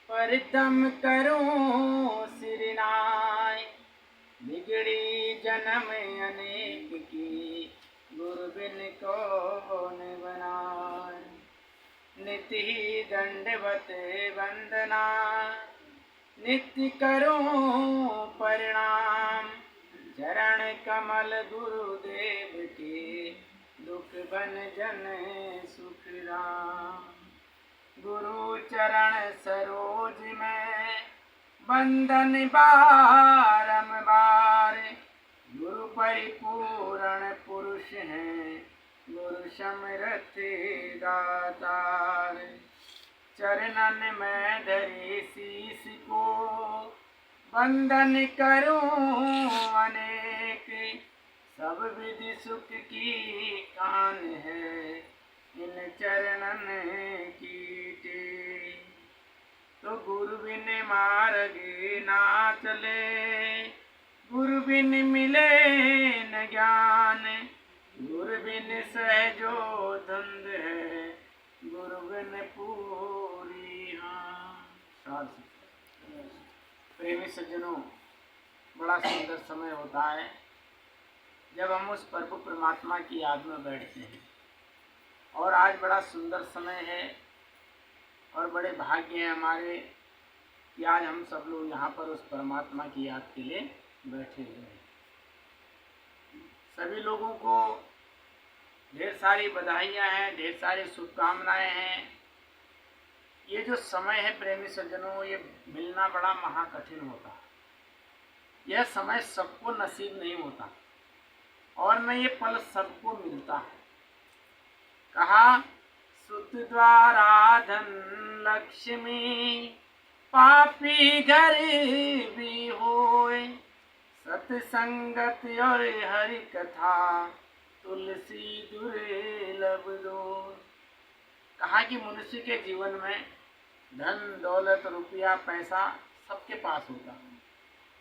परितम करूं सिरनाय, बिगड़ी जन्म अनेक की, गुरु बिन कौन बनाए। नित्य ही दंडवत वंदना, नित्य करूं प्रणाम, चरण कमल गुरुदेव के, दुख बन जन सुख राम। गुरु चरण सरोज में बंदन बारंबार, गुरु परिपूर्ण पुरुष हैं, गुरु समर्थ दातार। चरणन में धरे शीश को, वंदन करूं अनेक, सब विधि सुख की कान है, इन चरणन की टेक। तो गुरु बिन मार्ग ना चले, गुरु बिन मिले न ज्ञान, गुरु बिन सहजो धंध है, गुरु बिन पूरी हान। प्रेमी सज्जनों, बड़ा सुंदर समय होता है जब हम उस प्रभु परमात्मा की याद में बैठते हैं। और आज बड़ा सुंदर समय है और बड़े भाग्य हैं हमारे कि आज हम सब लोग यहाँ पर उस परमात्मा की याद के लिए बैठे हुए हैं। सभी लोगों को ढेर सारी बधाइयाँ हैं, ढेर सारी शुभकामनाएं हैं। ये जो समय है प्रेमी सज्जनों, ये मिलना बड़ा महाकठिन होता है। यह समय सबको नसीब नहीं होता और न ये पल सबको मिलता है। कहा, सुत द्वारा धन लक्ष्मी, पापी गरीबी होए, सत्संगत और हरि कथा, तुलसी दुर्लभ दो। कहा कि मनुष्य के जीवन में धन दौलत रुपया पैसा सबके पास होगा।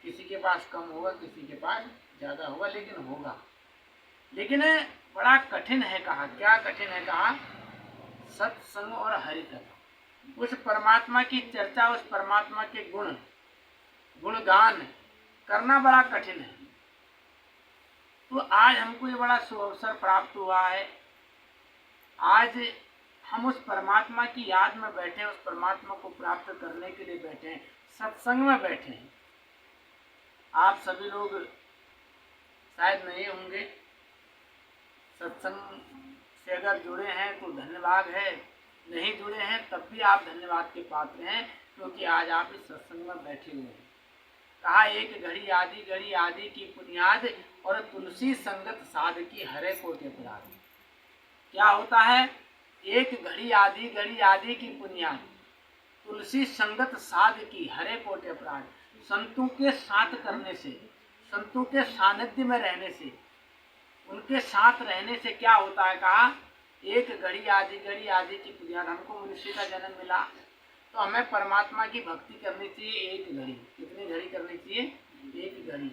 किसी के पास कम होगा, किसी के पास ज़्यादा होगा, लेकिन होगा। लेकिन बड़ा कठिन है। कहा, क्या कठिन है? कहा, सत्संग और हरि कथा, उस परमात्मा की चर्चा, उस परमात्मा के गुणगान करना बड़ा कठिन है। तो आज हमको ये बड़ा सुअवसर प्राप्त हुआ है। आज हम उस परमात्मा की याद में बैठे हैं, उस परमात्मा को प्राप्त करने के लिए बैठे हैं, सत्संग में बैठे हैं। आप सभी लोग शायद नहीं होंगे, सत्संग से अगर जुड़े हैं तो धन्यवाद है, नहीं जुड़े हैं तब भी आप धन्यवाद के पात्र हैं, क्योंकि आज आप इस सत्संग में बैठे हुए हैं। कहा, एक घड़ी आदि की बुनियाद, और तुलसी संगत साध की हरे कोटि अपराध। क्या होता है? एक घड़ी आदि की बुनियाद, तुलसी संगत साध की हरे कोटि अपराध। संतों के साथ करने से, संतों के सानिध्य में रहने से, उनके साथ रहने से क्या होता है? कहा, एक घड़ी आदि की बुनियाद। हमको मनुष्य का जन्म मिला तो हमें परमात्मा की भक्ति करनी चाहिए एक घड़ी। कितनी घड़ी करनी चाहिए? एक घड़ी।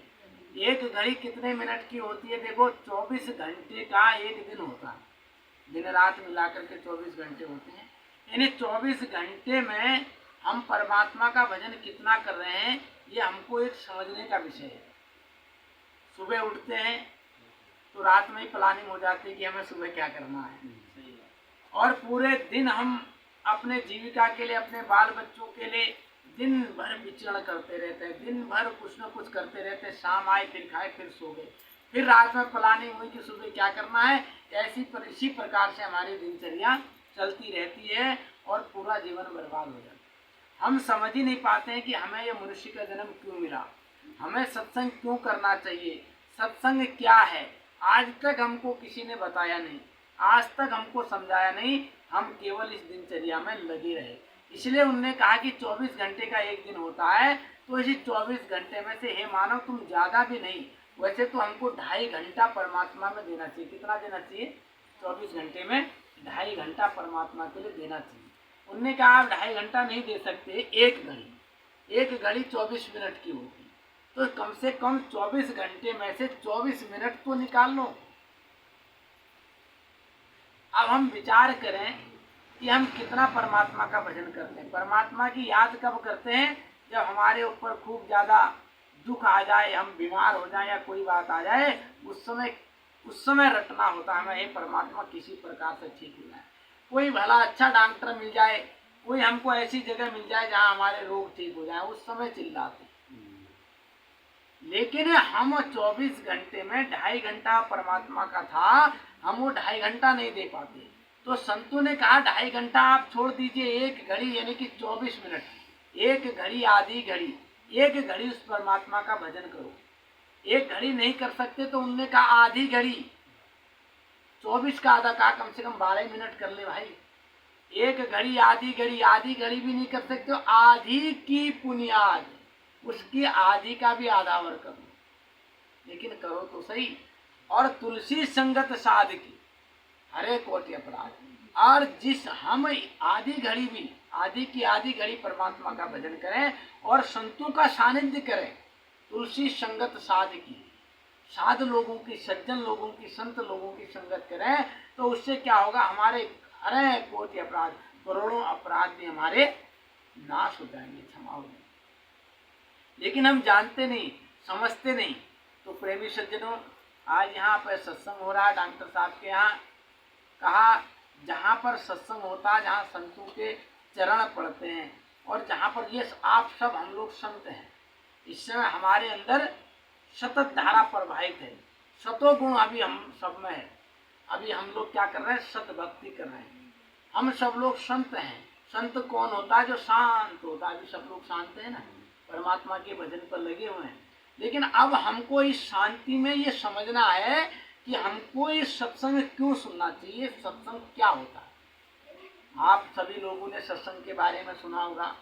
एक घड़ी कितने मिनट की होती है? देखो, 24 घंटे का एक दिन होता है। दिन रात मिलाकर के 24 घंटे होते हैं। यानी 24 घंटे में हम परमात्मा का भजन कितना कर रहे हैं, ये हमको एक समझने का विषय है। सुबह उठते हैं तो रात में ही प्लानिंग हो जाती है कि हमें सुबह क्या करना है, और पूरे दिन हम अपने जीविका के लिए, अपने बाल बच्चों के लिए दिन भर विचरण करते रहते हैं, दिन भर कुछ न कुछ करते रहते हैं। शाम आए, फिर खाए, फिर सो गए, फिर रात में प्लानिंग हुई कि सुबह क्या करना है। इसी प्रकार से हमारी दिनचर्या चलती रहती है और पूरा जीवन बर्बाद हो जाता है। हम समझ ही नहीं पाते हैं कि हमें यह मनुष्य का जन्म क्यों मिला, हमें सत्संग क्यों करना चाहिए, सत्संग क्या है। आज तक हमको किसी ने बताया नहीं, आज तक हमको समझाया नहीं। हम केवल इस दिनचर्या में लगे रहे। इसलिए उन्होंने कहा कि 24 घंटे का एक दिन होता है, तो इसी 24 घंटे में से हे मानव, तुम ज़्यादा भी नहीं, वैसे तो हमको 2.5 घंटा परमात्मा में देना चाहिए। कितना देना चाहिए? 24 घंटे में 2.5 घंटा परमात्मा के लिए देना चाहिए। उन्होंने कहा, आप 2.5 घंटा नहीं दे सकते, एक घड़ी 24 मिनट की होती, तो कम से कम 24 घंटे में से 24 मिनट तो निकाल लो। अब हम विचार करें कि हम कितना परमात्मा का भजन करते हैं। परमात्मा की याद कब करते हैं? जब हमारे ऊपर खूब ज़्यादा दुख आ जाए, हम बीमार हो जाए या कोई बात आ जाए, उस समय रटना होता है हमें, हे परमात्मा किसी प्रकार से ठीक हो जाए। कोई भला अच्छा डॉक्टर मिल जाए, कोई हमको ऐसी जगह मिल जाए जहाँ हमारे रोग ठीक हो जाए, उस समय चिल्लाते। लेकिन हम 24 घंटे में 2.5 घंटा परमात्मा का था, हम वो 2.5 घंटा नहीं दे पाते। तो संतों ने कहा 2.5 घंटा आप छोड़ दीजिए, 1 घड़ी यानी कि 24 मिनट, 1 घड़ी आधी घड़ी, 1 घड़ी उस परमात्मा का भजन करो। 1 घड़ी नहीं कर सकते तो उनने कहा आधी घड़ी, 24 का आधा कहा, कम से कम 12 मिनट कर ले भाई। 1 घड़ी आधी घड़ी, आधी घड़ी भी नहीं कर सकते तो आधी की बुनियाद, उसकी आधी का भी आधा वर करो, लेकिन करो तो सही। और तुलसी संगत साध की हरे कोटि अपराध। और जिस हम आधी घड़ी भी, आधी की आधी घड़ी परमात्मा का भजन करें और संतों का सानिध्य करें, तुलसी संगत साध की, साध लोगों की, सज्जन लोगों की, संत लोगों की संगत करें, तो उससे क्या होगा, हमारे हरे कोटि अपराध, करोड़ों अपराध भी हमारे नाश हो जाएंगे, क्षमा हो जाएंगे। लेकिन हम जानते नहीं, समझते नहीं। तो प्रेमी सज्जनों, आज यहाँ पर सत्संग हो रहा है डॉक्टर साहब के यहाँ। कहा जहाँ पर सत्संग होता है, जहाँ संतों के चरण पड़ते हैं, और जहाँ पर ये आप सब हम लोग संत हैं, इस समय हमारे अंदर सतत धारा प्रवाहित है, सतो गुण अभी हम सब में है। अभी हम लोग क्या कर रहे हैं, सत भक्ति कर रहे हैं। हम सब लोग संत हैं। संत कौन होता है? जो शांत होता है। अभी सब लोग शांत है ना, परमात्मा के भजन पर लगे हुए हैं। लेकिन अब हमको इस शांति में ये समझना है कि हमको इस सत्संग क्यों सुनना चाहिए, सत्संग क्या होता है। आप सभी लोगों ने सत्संग के बारे में सुना होगा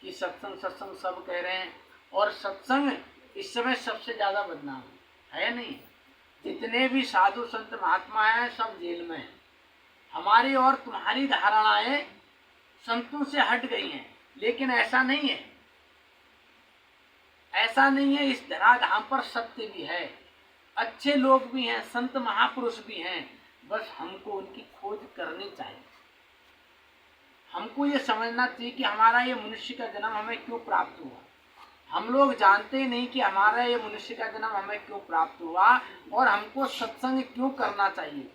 कि सत्संग सत्संग सब कह रहे हैं, और सत्संग इस समय सबसे ज्यादा बदनाम है नहीं। जितने भी साधु संत महात्मा हैं सब जेल में हैं। हमारी और तुम्हारी धारणाएं संतों से हट गई हैं, लेकिन ऐसा नहीं है, ऐसा नहीं है। इस धराधाम पर सत्य भी है, अच्छे लोग भी हैं, संत महापुरुष भी हैं, बस हमको उनकी खोज करनी चाहिए। हमको ये समझना चाहिए कि हमारा ये मनुष्य का जन्म हमें क्यों प्राप्त हुआ। हम लोग जानते ही नहीं कि हमारा ये मनुष्य का जन्म हमें क्यों प्राप्त हुआ, और हमको सत्संग क्यों करना चाहिए,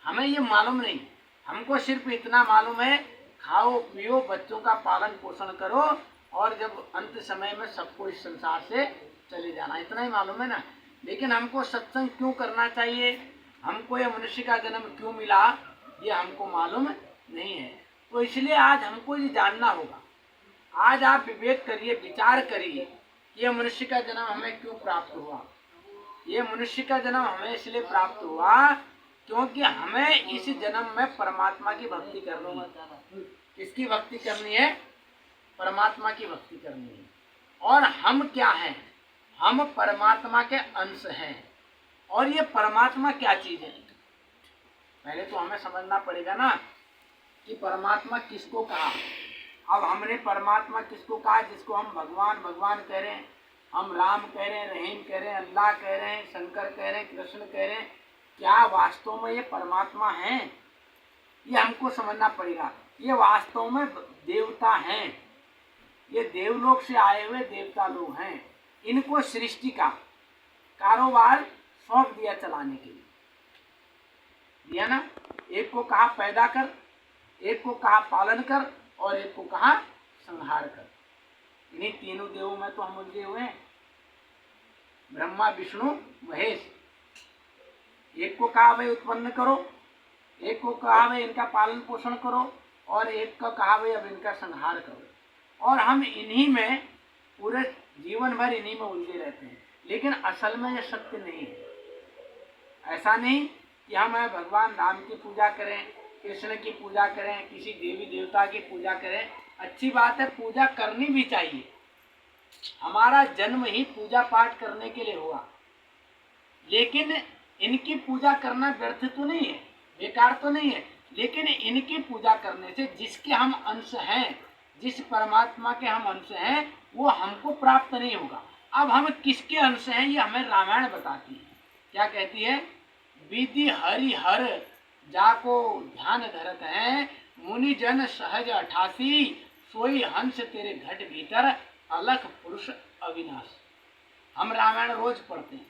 हमें ये मालूम नहीं। हमको सिर्फ इतना मालूम है, खाओ पियो, बच्चों का पालन पोषण करो, और जब अंत समय में सबको इस संसार से चले जाना, इतना ही मालूम है ना। लेकिन हमको सत्संग क्यों करना चाहिए, हमको ये मनुष्य का जन्म क्यों मिला, ये हमको मालूम नहीं है। तो इसलिए आज हमको ये जानना होगा। आज आप विवेक करिए, विचार करिए कि ये मनुष्य का जन्म हमें क्यों प्राप्त हुआ। ये मनुष्य का जन्म हमें इसलिए प्राप्त हुआ क्योंकि हमें इस जन्म में परमात्मा की भक्ति करनी है। किसकी भक्ति करनी है? परमात्मा की भक्ति करनी है। और हम क्या हैं? हम परमात्मा के अंश हैं। और ये परमात्मा क्या चीज है, पहले तो हमें समझना पड़ेगा ना कि परमात्मा किसको कहा। अब हमने परमात्मा किसको कहा? जिसको हम भगवान भगवान कह रहे हैं, हम राम कह रहे हैं, रहीम कह रहे हैं, अल्लाह कह रहे हैं, शंकर कह रहे हैं, कृष्ण कह रहे हैं, क्या वास्तव में ये परमात्मा हैं? ये हमको समझना पड़ेगा। ये वास्तव में देवता हैं, ये देवलोक से आए हुए देवता लोग हैं। इनको सृष्टि का कारोबार सौंप दिया चलाने के लिए, दिया ना। एक को कहा पैदा कर, एक को कहा पालन कर, और एक को कहा संहार कर। इन्हीं तीनों देवों में तो हम उलझे हुए हैं, ब्रह्मा विष्णु महेश। एक को कहा भाई उत्पन्न करो, एक को कहा भाई इनका पालन पोषण करो, और एक को कहा भाई अब इनका संहार करो। और हम इन्हीं में पूरे जीवन भर इन्हीं में उलझे रहते हैं। लेकिन असल में ये सत्य नहीं है। ऐसा नहीं कि हम भगवान राम की पूजा करें, कृष्ण की पूजा करें, किसी देवी देवता की पूजा करें। अच्छी बात है, पूजा करनी भी चाहिए। हमारा जन्म ही पूजा पाठ करने के लिए हुआ। लेकिन इनकी पूजा करना व्यर्थ तो नहीं है, बेकार तो नहीं है। लेकिन इनकी पूजा करने से जिसके हम अंश हैं, जिस परमात्मा के हम अंश हैं, वो हमको प्राप्त नहीं होगा। अब हम किसके अंश हैं ये हमें रामायण बताती है। क्या कहती है? विधि हरि हर जाको ध्यान धरत हैं, मुनि जन सहज 88, सोई हंस तेरे घट भीतर, अलख पुरुष अविनाश। हम रामायण रोज पढ़ते हैं।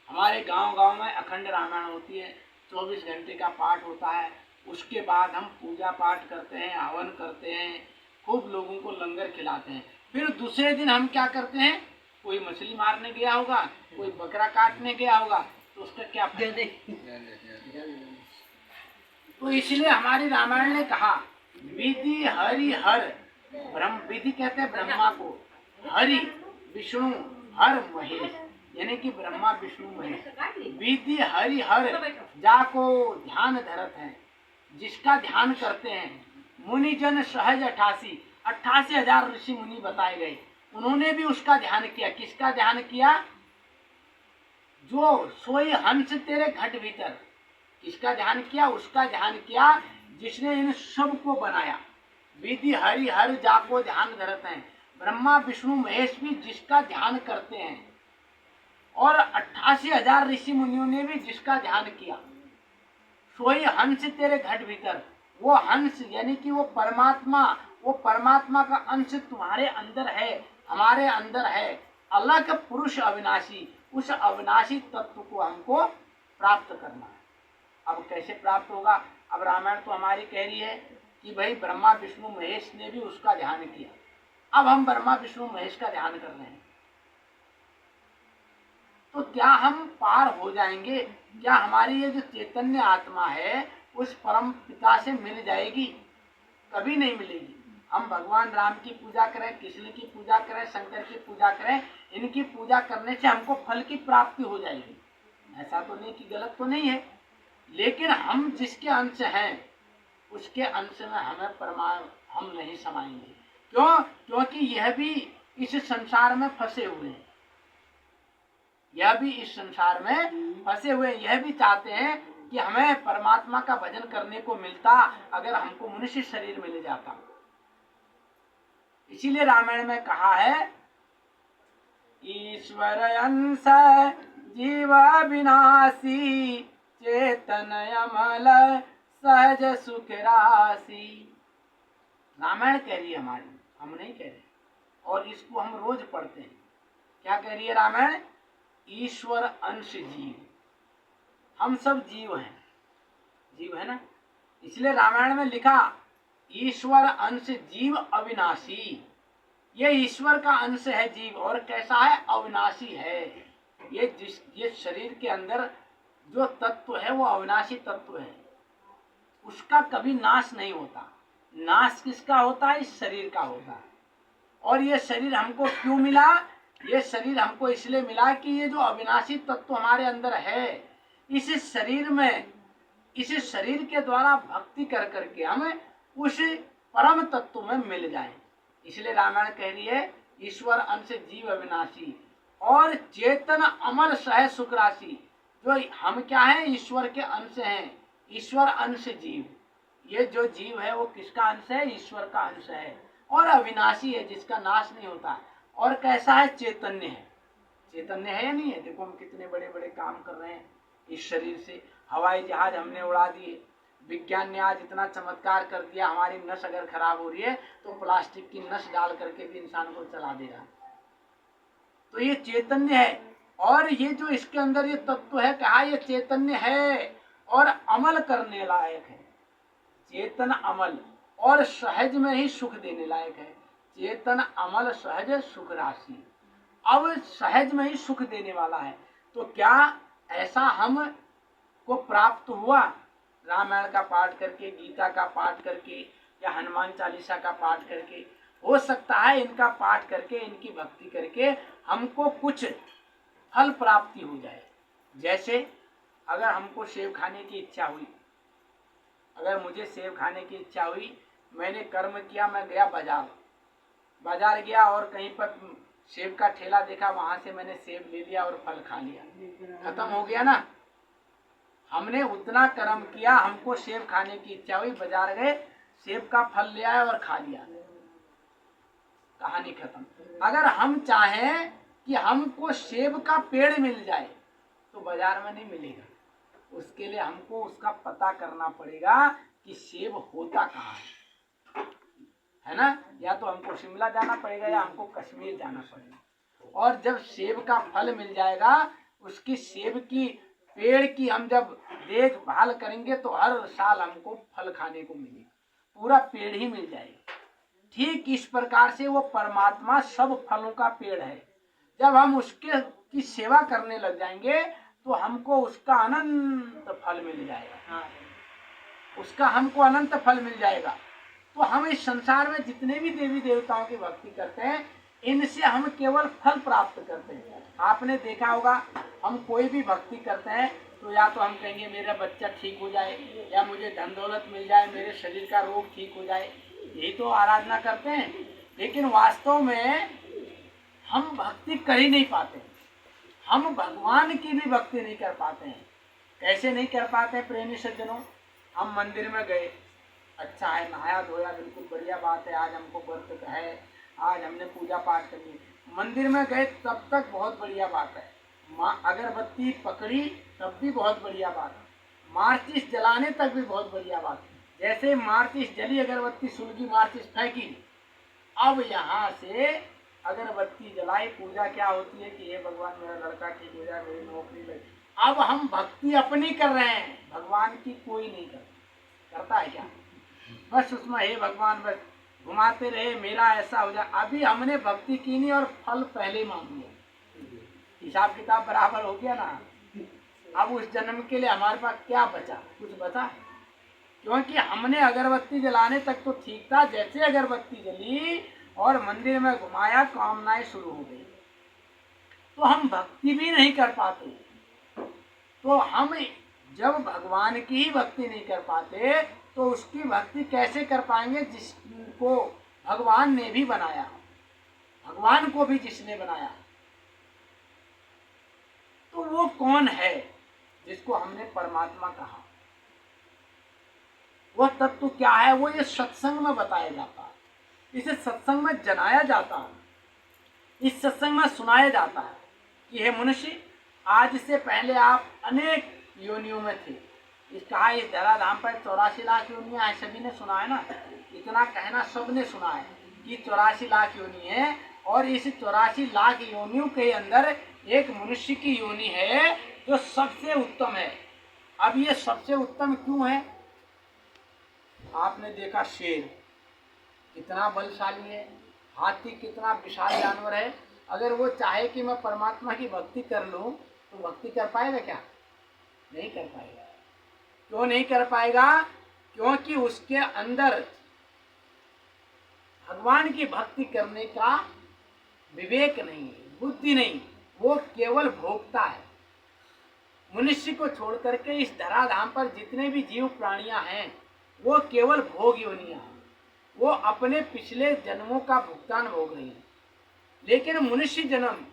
हमारे गांव में अखंड रामायण होती है, 24 घंटे का पाठ होता है। उसके बाद हम पूजा पाठ करते हैं, हवन करते हैं, खूब लोगों को लंगर खिलाते हैं। फिर दूसरे दिन हम क्या करते हैं, कोई मछली मारने गया होगा, कोई बकरा काटने गया होगा, तो उसका क्या फायदा? तो इसलिए हमारी रामायण ने कहा विधि हरि हर ब्रह्म, विधि कहते हैं ब्रह्मा को, हरि विष्णु हर महेश, यानी कि ब्रह्मा विष्णु महेश। विधि हरि हर जाको ध्यान धरत है, जिसका ध्यान करते हैं। मुनि जन सहज 88,000 ऋषि मुनि बताए गए, उन्होंने भी उसका ध्यान किया। किसका ध्यान किया? जो सोई हंस तेरे घट भीतर, किसका ध्यान किया? उसका ध्यान किया जिसने इन सब को बनाया। विधि हरि हर जाको ध्यान धरते हैं, ब्रह्मा विष्णु महेश भी जिसका ध्यान करते हैं, और 88,000 ऋषि मुनियों ने भी जिसका ध्यान किया। सोई हंस तेरे घट भीतर, वो हंस यानी कि वो परमात्मा का अंश तुम्हारे अंदर है, हमारे अंदर है। अलग पुरुष अविनाशी, उस अविनाशी तत्व को हमको प्राप्त करना है। अब कैसे प्राप्त होगा? अब रामायण तो हमारी कह रही है कि भाई ब्रह्मा विष्णु महेश ने भी उसका ध्यान किया। अब हम ब्रह्मा विष्णु महेश का ध्यान कर रहे हैं, तो क्या हम पार हो जाएंगे? क्या हमारी ये जो चैतन्य आत्मा है उस परम पिता से मिल जाएगी? कभी नहीं मिलेगी। हम भगवान राम की पूजा करें, कृष्ण की पूजा करें, शंकर की पूजा करें, इनकी पूजा करने से हमको फल की प्राप्ति हो जाएगी, ऐसा तो नहीं कि गलत तो नहीं है। लेकिन हम जिसके अंश हैं उसके अंश में हम नहीं समाएंगे। क्यों? क्योंकि यह भी इस संसार में फंसे हुए हैं, यह भी इस संसार में फंसे हुए, यह भी चाहते हैं कि हमें परमात्मा का भजन करने को मिलता अगर हमको मनुष्य शरीर मिल जाता। इसीलिए रामायण में कहा है ईश्वर अंश जीव विनाशी, चेतन अमल सहज सुख राशि। रामायण कह रही है हमारी, हम नहीं कह रहे, और इसको हम रोज पढ़ते हैं। क्या कह रही है रामायण? ईश्वर अंश जीव, हम सब जीव हैं, जीव है ना। इसलिए रामायण में लिखा ईश्वर अंश जीव अविनाशी। ये ईश्वर का अंश है जीव, और कैसा है? अविनाशी है। ये शरीर के अंदर जो तत्व है वो अविनाशी तत्व है, उसका कभी नाश नहीं होता। नाश किसका होता है? इस शरीर का होता है। और ये शरीर हमको क्यों मिला? ये शरीर हमको इसलिए मिला कि ये जो अविनाशी तत्व हमारे अंदर है, इस शरीर में, इस शरीर के द्वारा भक्ति कर करके हमें उस परम तत्व में मिल जाए। इसलिए रामायण कह रही है ईश्वर अंश जीव अविनाशी, और चेतन अमर सह सुख राशि। जो हम क्या है? ईश्वर के अंश हैं, ईश्वर अंश जीव। ये जो जीव है वो किसका अंश है? ईश्वर का अंश है, और अविनाशी है, जिसका नाश नहीं होता। और कैसा है? चैतन्य है। चैतन्य है या नहीं है? देखो हम कितने बड़े बड़े काम कर रहे हैं इस शरीर से। हवाई जहाज हमने उड़ा दिए, विज्ञान ने आज इतना चमत्कार कर दिया, हमारी नस अगर खराब हो रही है तो प्लास्टिक की नस डाल करके भी इंसान को चला दे रहा। तो ये चैतन्य है, और ये जो इसके अंदर ये तत्व है, कहा ये चैतन्य है और अमल करने लायक है। चेतन अमल, और सहज में ही सुख देने लायक है। चेतन अमल सहज सुख राशि, अब सहज में ही सुख देने वाला है। तो क्या ऐसा हम को प्राप्त हुआ रामायण का पाठ करके, गीता का पाठ करके, या हनुमान चालीसा का पाठ करके? हो सकता है इनका पाठ करके, इनकी भक्ति करके हमको कुछ फल प्राप्ति हो जाए। जैसे अगर हमको सेब खाने की इच्छा हुई, अगर मुझे सेब खाने की इच्छा हुई, मैंने कर्म किया, मैं गया बाजार गया और कहीं पर सेब का ठेला देखा, वहां से मैंने सेब ले लिया और फल खा लिया, खत्म हो गया ना। हमने उतना कर्म किया, हमको सेब खाने की इच्छा हुई, बाजार गए, सेब का फल ले आए और खा लिया, कहानी खत्म। अगर हम चाहें कि हमको सेब का पेड़ मिल जाए तो बाजार में नहीं मिलेगा, उसके लिए हमको उसका पता करना पड़ेगा कि सेब होता कहाँ है ना। या तो हमको शिमला जाना पड़ेगा या हमको कश्मीर जाना पड़ेगा। और जब सेब का फल मिल जाएगा, उसकी सेब की पेड़ की हम जब देखभाल करेंगे तो हर साल हमको फल खाने को मिलेगा, पूरा पेड़ ही मिल जाएगा। ठीक इस प्रकार से वो परमात्मा सब फलों का पेड़ है। जब हम उसके की सेवा करने लग जाएंगे तो हमको उसका अनंत फल मिल जाएगा, उसका हमको अनंत फल मिल जाएगा। तो हम इस संसार में जितने भी देवी देवताओं की भक्ति करते हैं, इनसे हम केवल फल प्राप्त करते हैं। आपने देखा होगा, हम कोई भी भक्ति करते हैं तो या तो हम कहेंगे मेरा बच्चा ठीक हो जाए, या मुझे धन दौलत मिल जाए, मेरे शरीर का रोग ठीक हो जाए, यही तो आराधना करते हैं। लेकिन वास्तव में हम भक्ति कर ही नहीं पाते, हम भगवान की भी भक्ति नहीं कर पाते हैं। कैसे नहीं कर पाते हैं प्रेमी सज्जनों? हम मंदिर में गए, अच्छा है, नहाया धोया, बिल्कुल बढ़िया बात है, आज हमको व्रत है, आज हमने पूजा पाठ करनी। मंदिर में गए तब तक बहुत बढ़िया बात है, अगरबत्ती पकड़ी तब भी बहुत बढ़िया बात है, माचिस जलाने तक भी बहुत बढ़िया बात है। जैसे माचिस जली, अगरबत्ती सुलगी, माचिस फेंकी, अब यहाँ से अगरबत्ती जलाई, पूजा क्या होती है कि हे भगवान मेरा लड़का ठीक हो जाए, मेरी नौकरी लगे। अब हम भक्ति अपनी कर रहे हैं, भगवान की कोई नहीं करता है क्या? बस उसमें हे भगवान बस घुमाते रहे, मेरा ऐसा हो जाए। अभी हमने भक्ति की नहीं और फल पहले मांग लिया, हिसाब किताब बराबर हो गया ना। अब उस जन्म के लिए हमारे पास क्या बचा? कुछ बचा? क्योंकि हमने अगरबत्ती जलाने तक तो ठीक था, जैसे अगरबत्ती जली और मंदिर में घुमाया, कामनाएं शुरू हो गई, तो हम भक्ति भी नहीं कर पाते। तो हम जब भगवान की ही भक्ति नहीं कर पाते तो उसकी भक्ति कैसे कर पाएंगे जिसको भगवान ने भी बनाया, भगवान को भी जिसने बनाया। तो वो कौन है जिसको हमने परमात्मा कहा? वह तत्व क्या है? वो ये सत्संग में बताया जाता है, इसे सत्संग में जनाया जाता है, इस सत्संग में सुनाया जाता है कि हे मनुष्य, आज से पहले आप अनेक योनियों में थे। इस कहा इस धराधाम पर 84 लाख योनियां हैं, सभी ने सुना है ना, इतना कहना सबने सुना है कि 84 लाख योनि है। और इस 84 लाख योनियों के अंदर एक मनुष्य की योनि है जो सबसे उत्तम है। अब ये सबसे उत्तम क्यों है? आपने देखा शेर कितना बलशाली है, हाथी कितना विशाल जानवर है। अगर वो चाहे कि मैं परमात्मा की भक्ति कर लूं तो भक्ति कर पाएगा क्या? नहीं कर पाएगा। क्यों नहीं कर पाएगा? क्योंकि उसके अंदर भगवान की भक्ति करने का विवेक नहीं है, बुद्धि नहीं, वो केवल भोगता है। मनुष्य को छोड़ करके इस धराधाम पर जितने भी जीव प्राणियां हैं वो केवल भोग योनियां हैं, वो अपने पिछले जन्मों का भुगतान भोग रही हैं। लेकिन मनुष्य जन्म,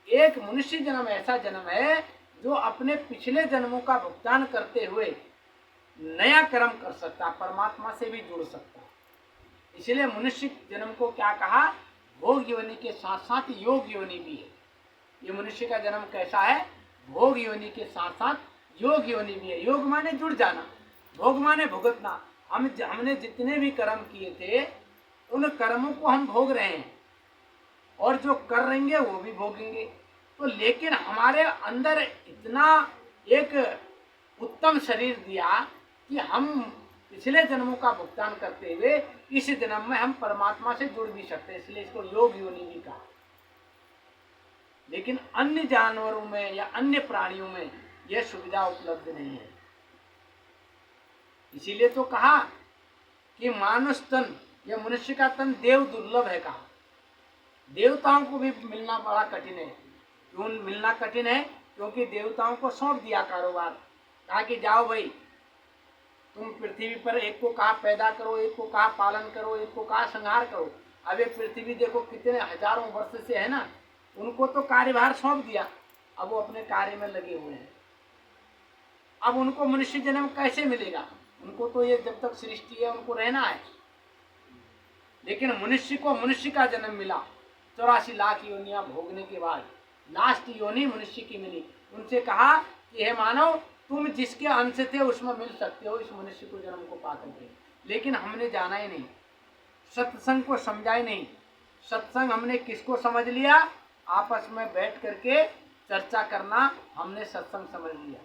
एक मनुष्य जन्म ऐसा जन्म है जो अपने पिछले जन्मों का भुगतान करते हुए नया कर्म कर सकता, परमात्मा से भी जुड़ सकता। इसलिए मनुष्य जन्म को क्या कहा? भोग योनि के साथ साथ योग योनि भी है। ये मनुष्य का जन्म कैसा है? भोग योनि के साथ साथ योग योनि भी है। योग माने जुड़ जाना, भोग माने भुगतना। हमने जितने भी कर्म किए थे उन कर्मों को हम भोग रहे हैं, और जो कर रहेंगे वो भी भोगेंगे। तो लेकिन हमारे अंदर इतना एक उत्तम शरीर दिया कि हम पिछले जन्मों का भुगतान करते हुए इस जन्म में हम परमात्मा से जुड़ भी सकते हैं, इसलिए इसको योग योनि भी कहा। लेकिन अन्य जानवरों में या अन्य प्राणियों में यह सुविधा उपलब्ध नहीं है। इसीलिए तो कहा कि मानुष तन या मनुष्य का तन देव दुर्लभ है। कहा देवताओं को भी मिलना बड़ा कठिन है। क्यों मिलना कठिन है? क्योंकि देवताओं को सौंप दिया कारोबार, कहा कि जाओ भाई तुम पृथ्वी पर, एक को कहा पैदा करो, एक को कहा पालन करो, एक को कहा संहार करो। अब ये पृथ्वी देखो कितने हजारों वर्ष से है ना, उनको तो कार्यभार सौंप दिया, अब वो अपने कार्य में लगे हुए हैं। अब उनको मनुष्य जन्म कैसे मिलेगा? उनको तो ये जब तक सृष्टि है उनको रहना है। लेकिन मनुष्य को मनुष्य का जन्म मिला, 84 लाख योनियां भोगने के बाद लास्ट योनि मनुष्य की मिली। उनसे कहा कि हे मानव, तुम जिसके अंश थे उसमें मिल सकते हो इस मनुष्य को जन्म को पा करके, लेकिन हमने जाना ही नहीं, सत्संग को समझा ही नहीं। सत्संग हमने किसको समझ लिया? आपस में बैठ करके चर्चा करना हमने सत्संग समझ लिया।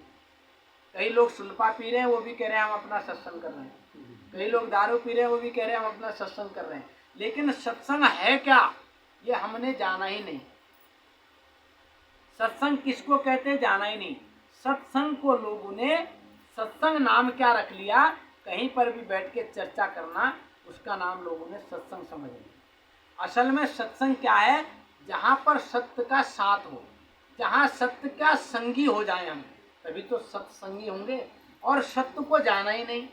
कई लोग सुल्फा पी रहे हैं, वो भी कह रहे हैं हम अपना सत्संग कर रहे हैं। कई लोग दारू पी रहे हैं, वो भी कह रहे हैं हम अपना सत्संग कर रहे हैं। लेकिन सत्संग है क्या, ये हमने जाना ही नहीं। सत्संग किसको कहते हैं जाना ही नहीं। सत्संग को लोगों ने सत्संग नाम क्या रख लिया, कहीं पर भी बैठ के चर्चा करना, उसका नाम लोगों ने सत्संग समझ लिया। असल में सत्संग क्या है? जहाँ पर सत्य का साथ हो, जहाँ सत्य का संगी हो जाए हम, तभी तो सत्संगी होंगे। और सत्य को जाना ही नहीं,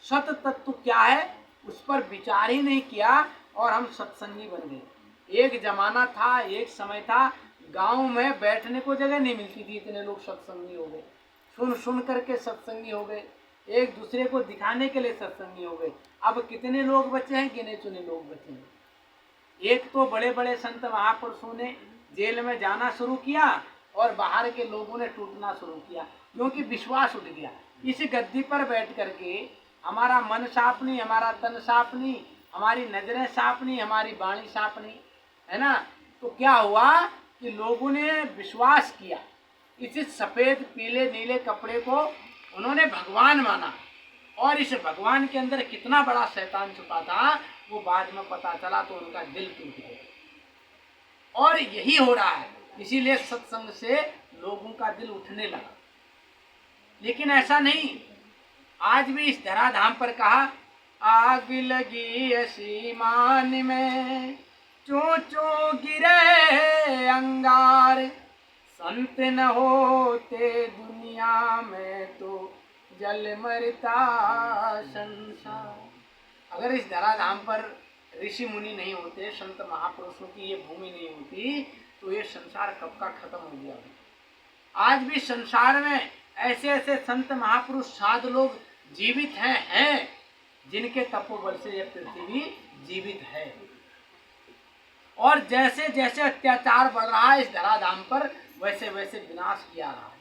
सत्य तत्व क्या है उस पर विचार ही नहीं किया और हम सत्संगी बन गए। एक जमाना था, एक समय था, गांव में बैठने को जगह नहीं मिलती थी, इतने लोग सत्संगी हो गए। सुन सुन करके सत्संगी हो गए, एक दूसरे को दिखाने के लिए सत्संगी हो गए। अब कितने लोग बचे हैं? गिने चुने लोग बचे हैं। एक तो बड़े बड़े संत महापुरुषों ने जेल में जाना शुरू किया और बाहर के लोगों ने टूटना शुरू किया, क्योंकि विश्वास उठ गया। इस गद्दी पर बैठ करके हमारा मन साफ नहीं, हमारा तन साफ नहीं, हमारी नजरें साफ नहीं, हमारी वाणी साफ नहीं, है ना। तो क्या हुआ कि लोगों ने विश्वास किया, इस सफेद पीले नीले कपड़े को उन्होंने भगवान माना, और इस भगवान के अंदर कितना बड़ा शैतान छुपा था वो बाद में पता चला, तो उनका दिल टूट गया। और यही हो रहा है, इसीलिए सत्संग से लोगों का दिल उठने लगा। लेकिन ऐसा नहीं, आज भी इस धराधाम पर कहा, आग लगी ऐसी मान में, चो चो गिरे अंगार, संत न होते दुनिया में तो जल मरता संसार। अगर इस धराधाम पर ऋषि मुनि नहीं होते, संत महापुरुषों की ये भूमि नहीं होती, तो ये संसार कब का खत्म हो गया। आज भी संसार में ऐसे ऐसे संत महापुरुष साधु लोग जीवित हैं जिनके तपोबल से यह पृथ्वी जीवित है। और जैसे जैसे अत्याचार बढ़ रहा है इस धराधाम पर, वैसे वैसे विनाश किया रहा है।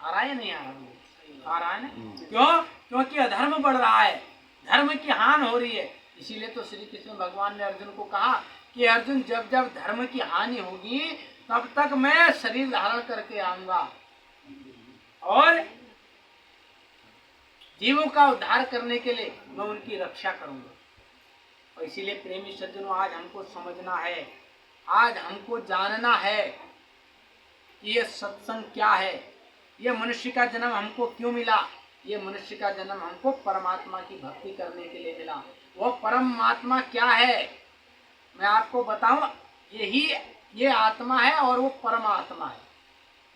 आ रहा है नहीं आ रहा? आ रहा है ना। क्यों? क्योंकि अधर्म बढ़ रहा है, धर्म की हानि हो रही है। इसीलिए तो श्री कृष्ण भगवान ने अर्जुन को कहा कि अर्जुन, जब जब धर्म की हानि होगी तब तक मैं शरीर धारण करके आऊंगा और जीवों का उद्धार करने के लिए मैं उनकी रक्षा करूंगा। और इसीलिए प्रेमी सज्जनों, आज हमको समझना है, आज हमको जानना है कि ये सत्संग क्या है, ये मनुष्य का जन्म हमको क्यों मिला। ये मनुष्य का जन्म हमको परमात्मा की भक्ति करने के लिए मिला। वो परमात्मा क्या है मैं आपको बताऊं, ये आत्मा है और वो परमात्मा है।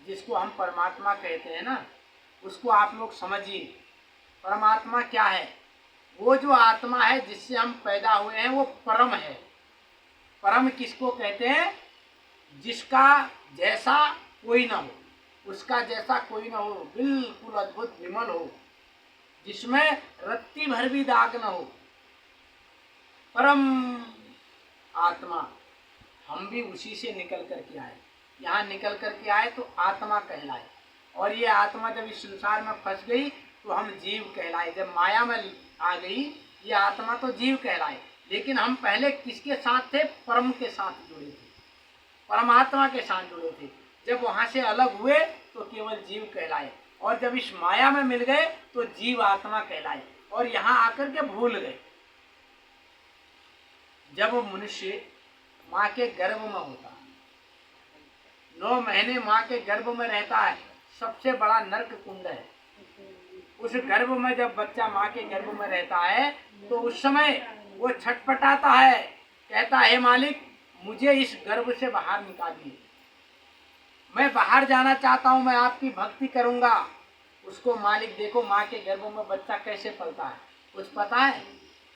जिसको हम परमात्मा कहते हैं ना, उसको आप लोग समझिए। परमात्मा क्या है? वो जो आत्मा है जिससे हम पैदा हुए हैं वो परम है। परम किसको कहते हैं? जिसका जैसा कोई ना हो, उसका जैसा कोई ना हो, बिल्कुल अद्भुत विमल हो, जिसमें रत्ती भर भी दाग न हो, परम आत्मा। हम भी उसी से निकल करके आए, यहाँ निकल करके आए तो आत्मा कहलाए। और ये आत्मा जब इस संसार में फंस गई तो हम जीव कहलाए। जब माया में आ गई ये आत्मा तो जीव कहलाए। लेकिन हम पहले किसके साथ थे? परम के साथ जुड़े थे, परमात्मा के साथ जुड़े थे। जब वहाँ से अलग हुए तो केवल जीव कहलाए, और जब इस माया में मिल गए तो जीव आत्मा कहलाए, और यहाँ आकर के भूल गए। जब वो मनुष्य माँ के गर्भ में होता है, 9 महीने माँ के गर्भ में रहता है, सबसे बड़ा नरक कुंड है। उस गर्भ में जब बच्चा माँ के गर्भ में रहता है तो उस समय वो छटपटाता है, कहता है, हे मालिक मुझे इस गर्भ से बाहर निकालिए, मैं बाहर जाना चाहता हूँ, मैं आपकी भक्ति करूँगा। उसको मालिक देखो माँ के गर्भ में बच्चा कैसे पलता है, कुछ पता है?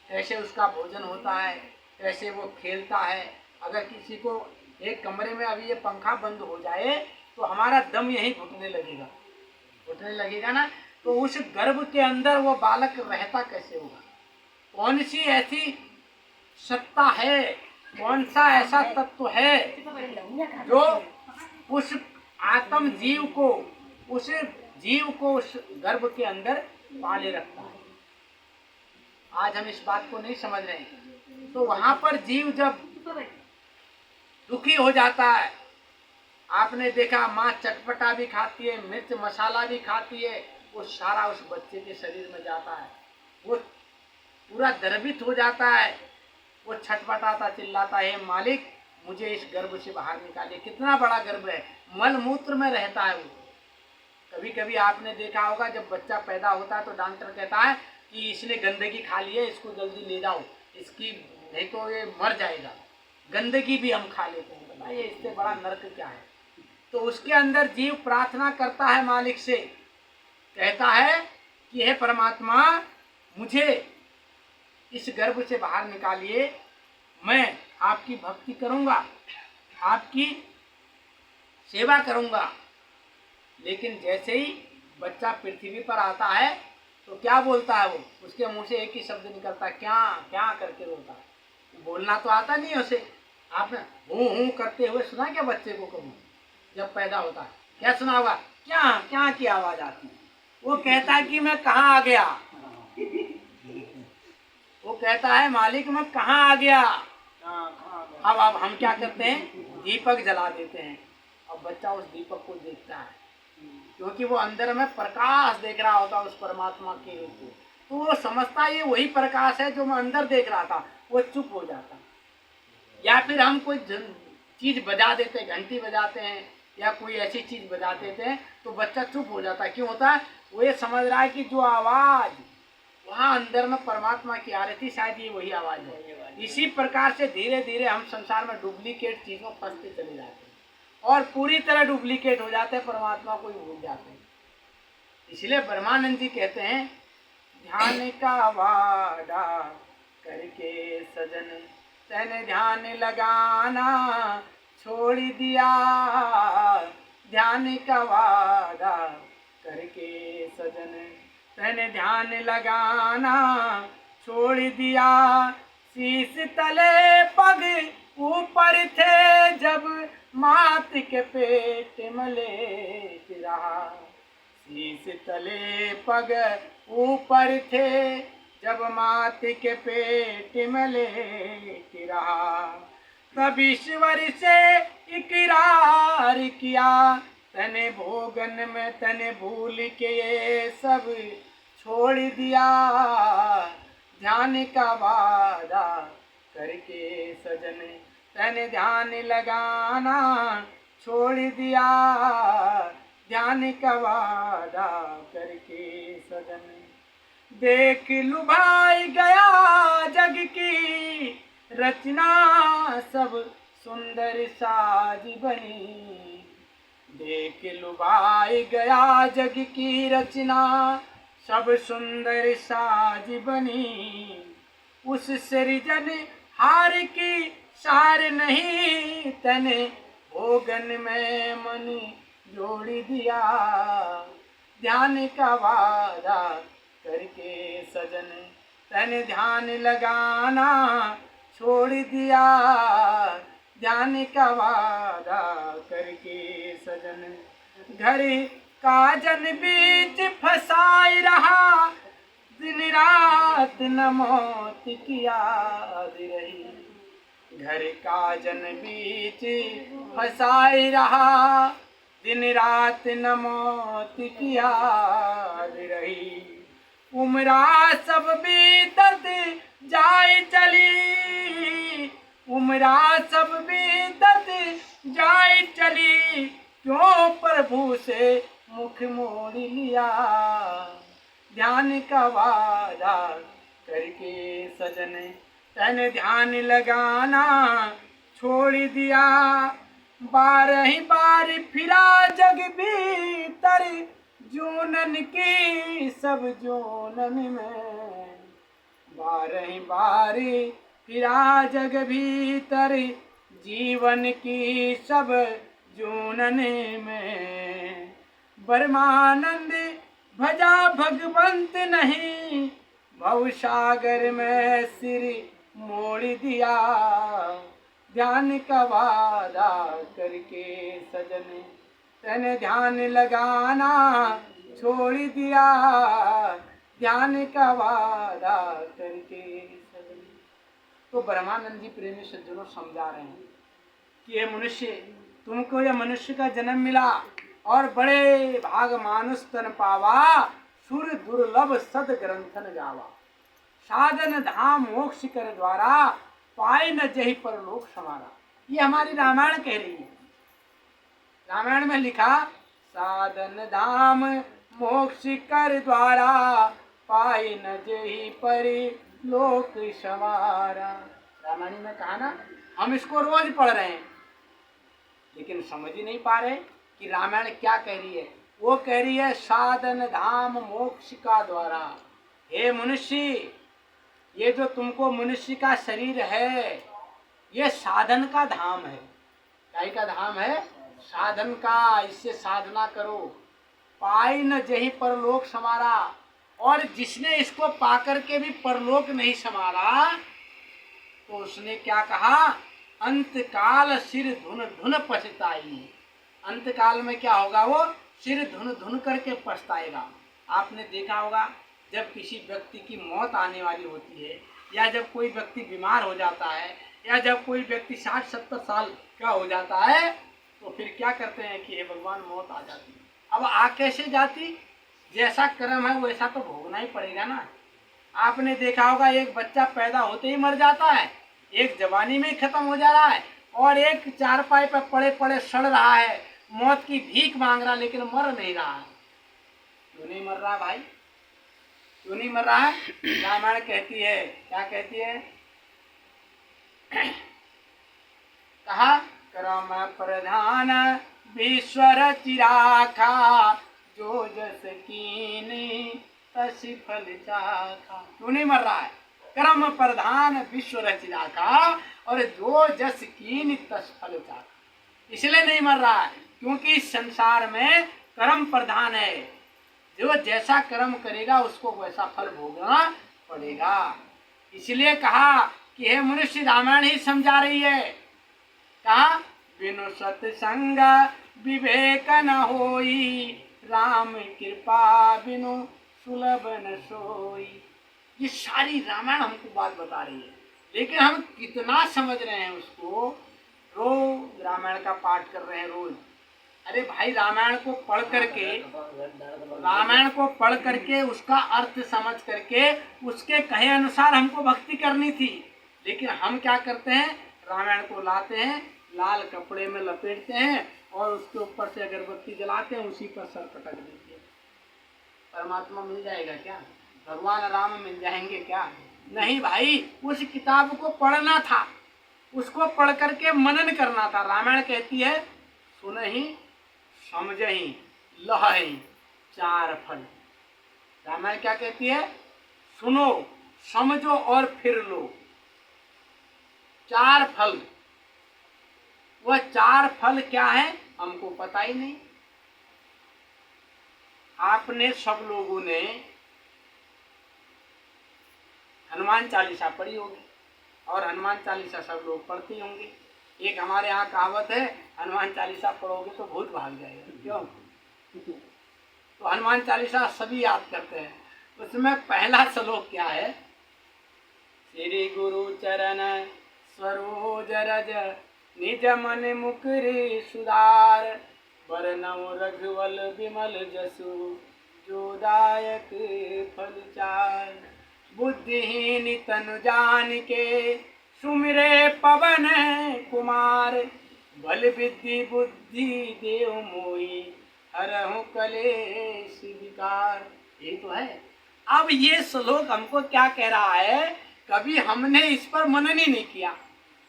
कैसे उसका भोजन होता है, कैसे वो खेलता है। अगर किसी को एक कमरे में अभी ये पंखा बंद हो जाए तो हमारा दम यहीं घुटने लगेगा ना। तो उस गर्भ के अंदर वो बालक रहता कैसे होगा? कौन सी ऐसी सत्ता है, कौन सा ऐसा तत्व है जो उस आत्म जीव को, उस जीव को उस गर्भ के अंदर पाले रखता है। आज हम इस बात को नहीं समझ रहे हैं। तो वहां पर जीव जब दुखी हो जाता है, आपने देखा माँ चटपटा भी खाती है, मिर्च मसाला भी खाती है, वो सारा उस बच्चे के शरीर में जाता है, वो पूरा द्रवित हो जाता है, वो छटपटाता चिल्लाता है, मालिक मुझे इस गर्भ से बाहर निकालिए। कितना बड़ा गर्भ है, मल मूत्र में रहता है वो। कभी कभी आपने देखा होगा जब बच्चा पैदा होता है तो डॉक्टर कहता है कि इसने गंदगी खा ली है, इसको जल्दी ले जाओ, इसकी नहीं तो ये मर जाएगा। गंदगी भी हम खा लेते हैं, बताइए इससे बड़ा नरक क्या है। तो उसके अंदर जीव प्रार्थना करता है मालिक से, कहता है कि हे परमात्मा मुझे इस गर्भ से बाहर निकालिए, मैं आपकी भक्ति करूंगा, आपकी सेवा करूंगा। लेकिन जैसे ही बच्चा पृथ्वी पर आता है तो क्या बोलता है वो, उसके मुंह से एक ही शब्द निकलता है, क्या क्या करके बोलता है। बोलना तो आता नहीं है उसे। आपने हूँ करते हुए सुना क्या बच्चे को कभी? जब पैदा होता है क्या सुना होगा, क्या क्या की आवाज आती है। वो कहता है कि मैं कहाँ आ गया, वो कहता है मालिक मैं कहाँ आ गया। अब हम क्या करते हैं, दीपक जला देते हैं। अब बच्चा उस दीपक को देखता है, क्योंकि वो अंदर में प्रकाश देख रहा होता है उस परमात्मा के रूप को, तो वो समझता है ये वही प्रकाश है जो मैं अंदर देख रहा था। वो चुप हो जाता। या फिर हम कोई चीज बजा देते, घंटी बजाते हैं या कोई ऐसी चीज बजा देते हैं तो बच्चा चुप हो जाता है। क्यों होता है? वो ये समझ रहा है कि जो आवाज वहाँ अंदर में परमात्मा की आ रही थी, शायद ये वही आवाज है। इसी प्रकार से धीरे धीरे हम संसार में डुप्लीकेट चीजों फंसते चले जाते हैं और पूरी तरह डुप्लीकेट हो जाते हैं, परमात्मा को ही भूल जाते हैं। इसलिए ब्रह्मानंद जी कहते हैं, ध्यान का वादा करके सजन तन ध्यान लगाना छोड़ दिया, ध्यान का वादा करके सजन तन ध्यान लगाना छोड़ दिया। शीश तले पग ऊपर थे जब मात के पेट में लेट रहा, शीश तले पग ऊपर थे जब मात के पेट में लेट रहा। तब ईश्वर से इकरार किया, तने भोगन में तने भूल के ये सब छोड़ दिया, ध्यान का वादा करके सजन तने ध्यान लगाना छोड़ दिया, ध्यान का वादा करके सजन। देख लुभाई गया जग की रचना सब सुंदर साज बनी, देख लुभाई गया जग की रचना सब सुंदर साज बनी। उस सृजन हार की सार नहीं, तने भोगन में मन जोड़ दिया, ध्यान का वादा करके सजन तन ध्यान लगाना छोड़ दिया, ध्यान का वादा करके सजन। घर का जन बीच फंसाई रहा, दिन रात न मौत की याद रही, घर का जन बीच फंसाई रहा, दिन रात न मौत की याद रही। उम्रा सब बीतत जाए चली, उम्रा सब बीतत जाए चली, क्यों प्रभु से मुख मोड़ लिया, ध्यान का वादा करके सजन तन ध्यान लगाना छोड़ दिया। बारह बार फिरा जग भीतर जूनन की सब जूनन में, बारह बार फिरा जग भीतर जीवन की सब जूनन में। ब्रह्मानंद भजा भगवंत नहीं, भवसागर में सिर मोड़ दिया, ध्यान का वादा करके सजन तन ध्यान लगाना छोड़ दिया ध्यान का वादा करके। तो ब्रह्मानंद जी प्रेमी सज्जनों समझा रहे हैं कि ये मनुष्य, तुमको यह मनुष्य का जन्म मिला और बड़े भाग मानुष तन पावा, सुर दुर्लभ सद ग्रंथन गावा, साधन धाम मोक्ष कर द्वारा, पाए न जही पर लोक समारा। ये हमारी रामायण कह रही है। रामायण में लिखा, साधन धाम मोक्ष कर द्वारा, पाए न जही पर लोक समारा। रामायण में कहा ना, हम इसको रोज पढ़ रहे हैं लेकिन समझ ही नहीं पा रहे कि रामायण क्या कह रही है। वो कह रही है साधन धाम मोक्ष का द्वारा। हे मनुष्य, ये जो तुमको मनुष्य का शरीर है, ये साधन का धाम है। क्या का धाम है? साधन का। इससे साधना करो। पाई न जही परलोक समारा, और जिसने इसको पाकर के भी परलोक नहीं समारा, तो उसने क्या कहा, अंतकाल सिर धुन धुन पछताई। अंतकाल में क्या होगा, वो सिर धुन धुन करके पछताएगा। आपने देखा होगा जब किसी व्यक्ति की मौत आने वाली होती है, या जब कोई व्यक्ति बीमार हो जाता है, या जब कोई व्यक्ति 60-70 साल का हो जाता है, तो फिर क्या करते हैं कि हे भगवान, मौत आ जाती है। अब आ कैसे जाती? जैसा कर्म है वैसा तो भोगना ही पड़ेगा ना। आपने देखा होगा एक बच्चा पैदा होते ही मर जाता है, एक जवानी में ही खत्म हो जा रहा है, और एक चारपाई पर पड़े पड़े सड़ रहा है, मौत की भीख मांग रहा, लेकिन मर नहीं रहा है। क्यों नहीं मर रहा भाई? क्यों नहीं मर रहा है? रामायण कहती है, क्या कहती है? कहा, कर्म प्रधान विश्वर चिराखा, जो जस कीनी तसी फल चाखा। क्यों नहीं मर रहा है? कर्म प्रधान विश्व रचना का, और जो जस कीन तस फल चाखा। इसलिए नहीं मर रहा है क्योंकि इस संसार में कर्म प्रधान है। जो जैसा कर्म करेगा उसको वैसा फल भोगना पड़ेगा। इसलिए कहा कि हे मनुष्य, रामायण ही समझा रही है। कहा, बिनु सत्संग विवेक न होई, राम कृपा बिनु सुलभ न सोई। ये सारी रामायण हमको बात बता रही है, लेकिन हम कितना समझ रहे हैं उसको। रोज रामायण का पाठ कर रहे हैं रोज। अरे भाई, रामायण को पढ़ करके उसका अर्थ समझ करके उसके कहे अनुसार हमको भक्ति करनी थी। लेकिन हम क्या करते हैं, रामायण को लाते हैं, लाल कपड़े में लपेटते हैं और उसके ऊपर से अगरबत्ती जलाते हैं, उसी पर सर पटक देते हैं। परमात्मा मिल जाएगा क्या? भगवान राम मिल जाएंगे क्या? नहीं भाई, उस किताब को पढ़ना था, उसको पढ़ करके मनन करना था। रामायण कहती है, सुनहि समझहि लहहि चार फल। रामायण क्या कहती है? सुनो, समझो और फिर लो, चार फल। वह चार फल क्या है हमको पता ही नहीं। आपने सब लोगों ने हनुमान चालीसा पढ़ी होगी, और हनुमान चालीसा सब लोग पढ़ते होंगे। एक हमारे यहाँ कहावत है, हनुमान चालीसा पढ़ोगे तो भूत भाग जाएगा। क्यों? तो हनुमान चालीसा सभी याद करते हैं। उसमें पहला श्लोक क्या है? श्री गुरु चरण सरोज रज, निज मन मुकुरि सुधार, बरनउँ रघुवल विमल जसु, जो दायक फल चार। बुद्धिहीन तनु जानिके, सुमिरे पवन कुमार, बल विद्या बुद्धि देव मोहि, हरहु कलेश विकार। ये तो है। अब ये श्लोक हमको क्या कह रहा है? कभी हमने इस पर मनन ही नहीं किया।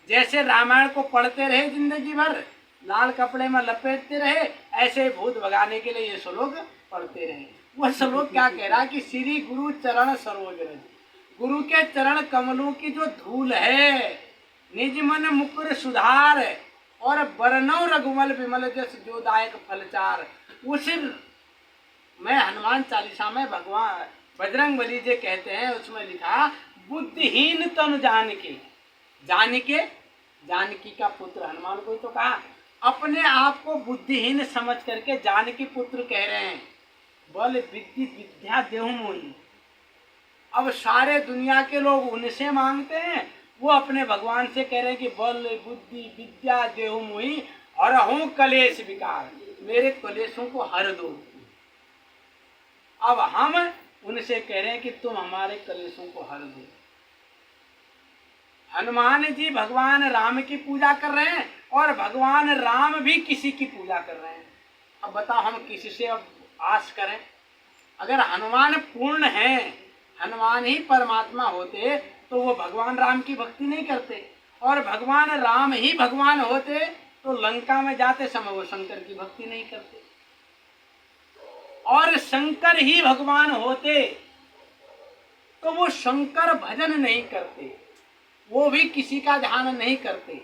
जैसे रामायण को पढ़ते रहे जिंदगी भर, लाल कपड़े में लपेटते रहे, ऐसे भूत भगाने के लिए ये श्लोक पढ़ते रहे। वह श्लोक क्या कह रहा है कि श्री गुरु चरण सरोज रज, गुरु के चरण कमलों की जो धूल है, निज मन मुकुर सुधार, और बरनौ रघुवल विमल जस, जो दायक फलचार। उस में हनुमान चालीसा में भगवान बजरंग बली जी कहते हैं, उसमें लिखा, बुद्धिहीन तनु जानकी। जानकी, जानकी का पुत्र हनुमान को तो कहा, अपने आप को बुद्धिहीन समझ करके जानकी पुत्र कह रहे हैं। बल विद्या विद्या देहु मोहि। अब सारे दुनिया के लोग उनसे मांगते हैं, वो अपने भगवान से कह रहे हैं कि बल बुद्धि विद्या देहु मोहि और हूँ कलेश विकार, मेरे कलेशों को हर दो। अब हम उनसे कह रहे हैं कि तुम हमारे कलेशों को हर दो। हनुमान जी भगवान राम की पूजा कर रहे हैं और भगवान राम भी किसी की पूजा कर रहे हैं। अब बताओ हम किससे अब आस करें? अगर हनुमान पूर्ण हैं, हनुमान ही परमात्मा होते तो वो भगवान राम की भक्ति नहीं करते, और भगवान राम ही भगवान होते तो लंका में जाते समय वो शंकर की भक्ति नहीं करते, और शंकर ही भगवान होते तो वो शंकर भजन नहीं करते, वो भी किसी का ध्यान नहीं करते।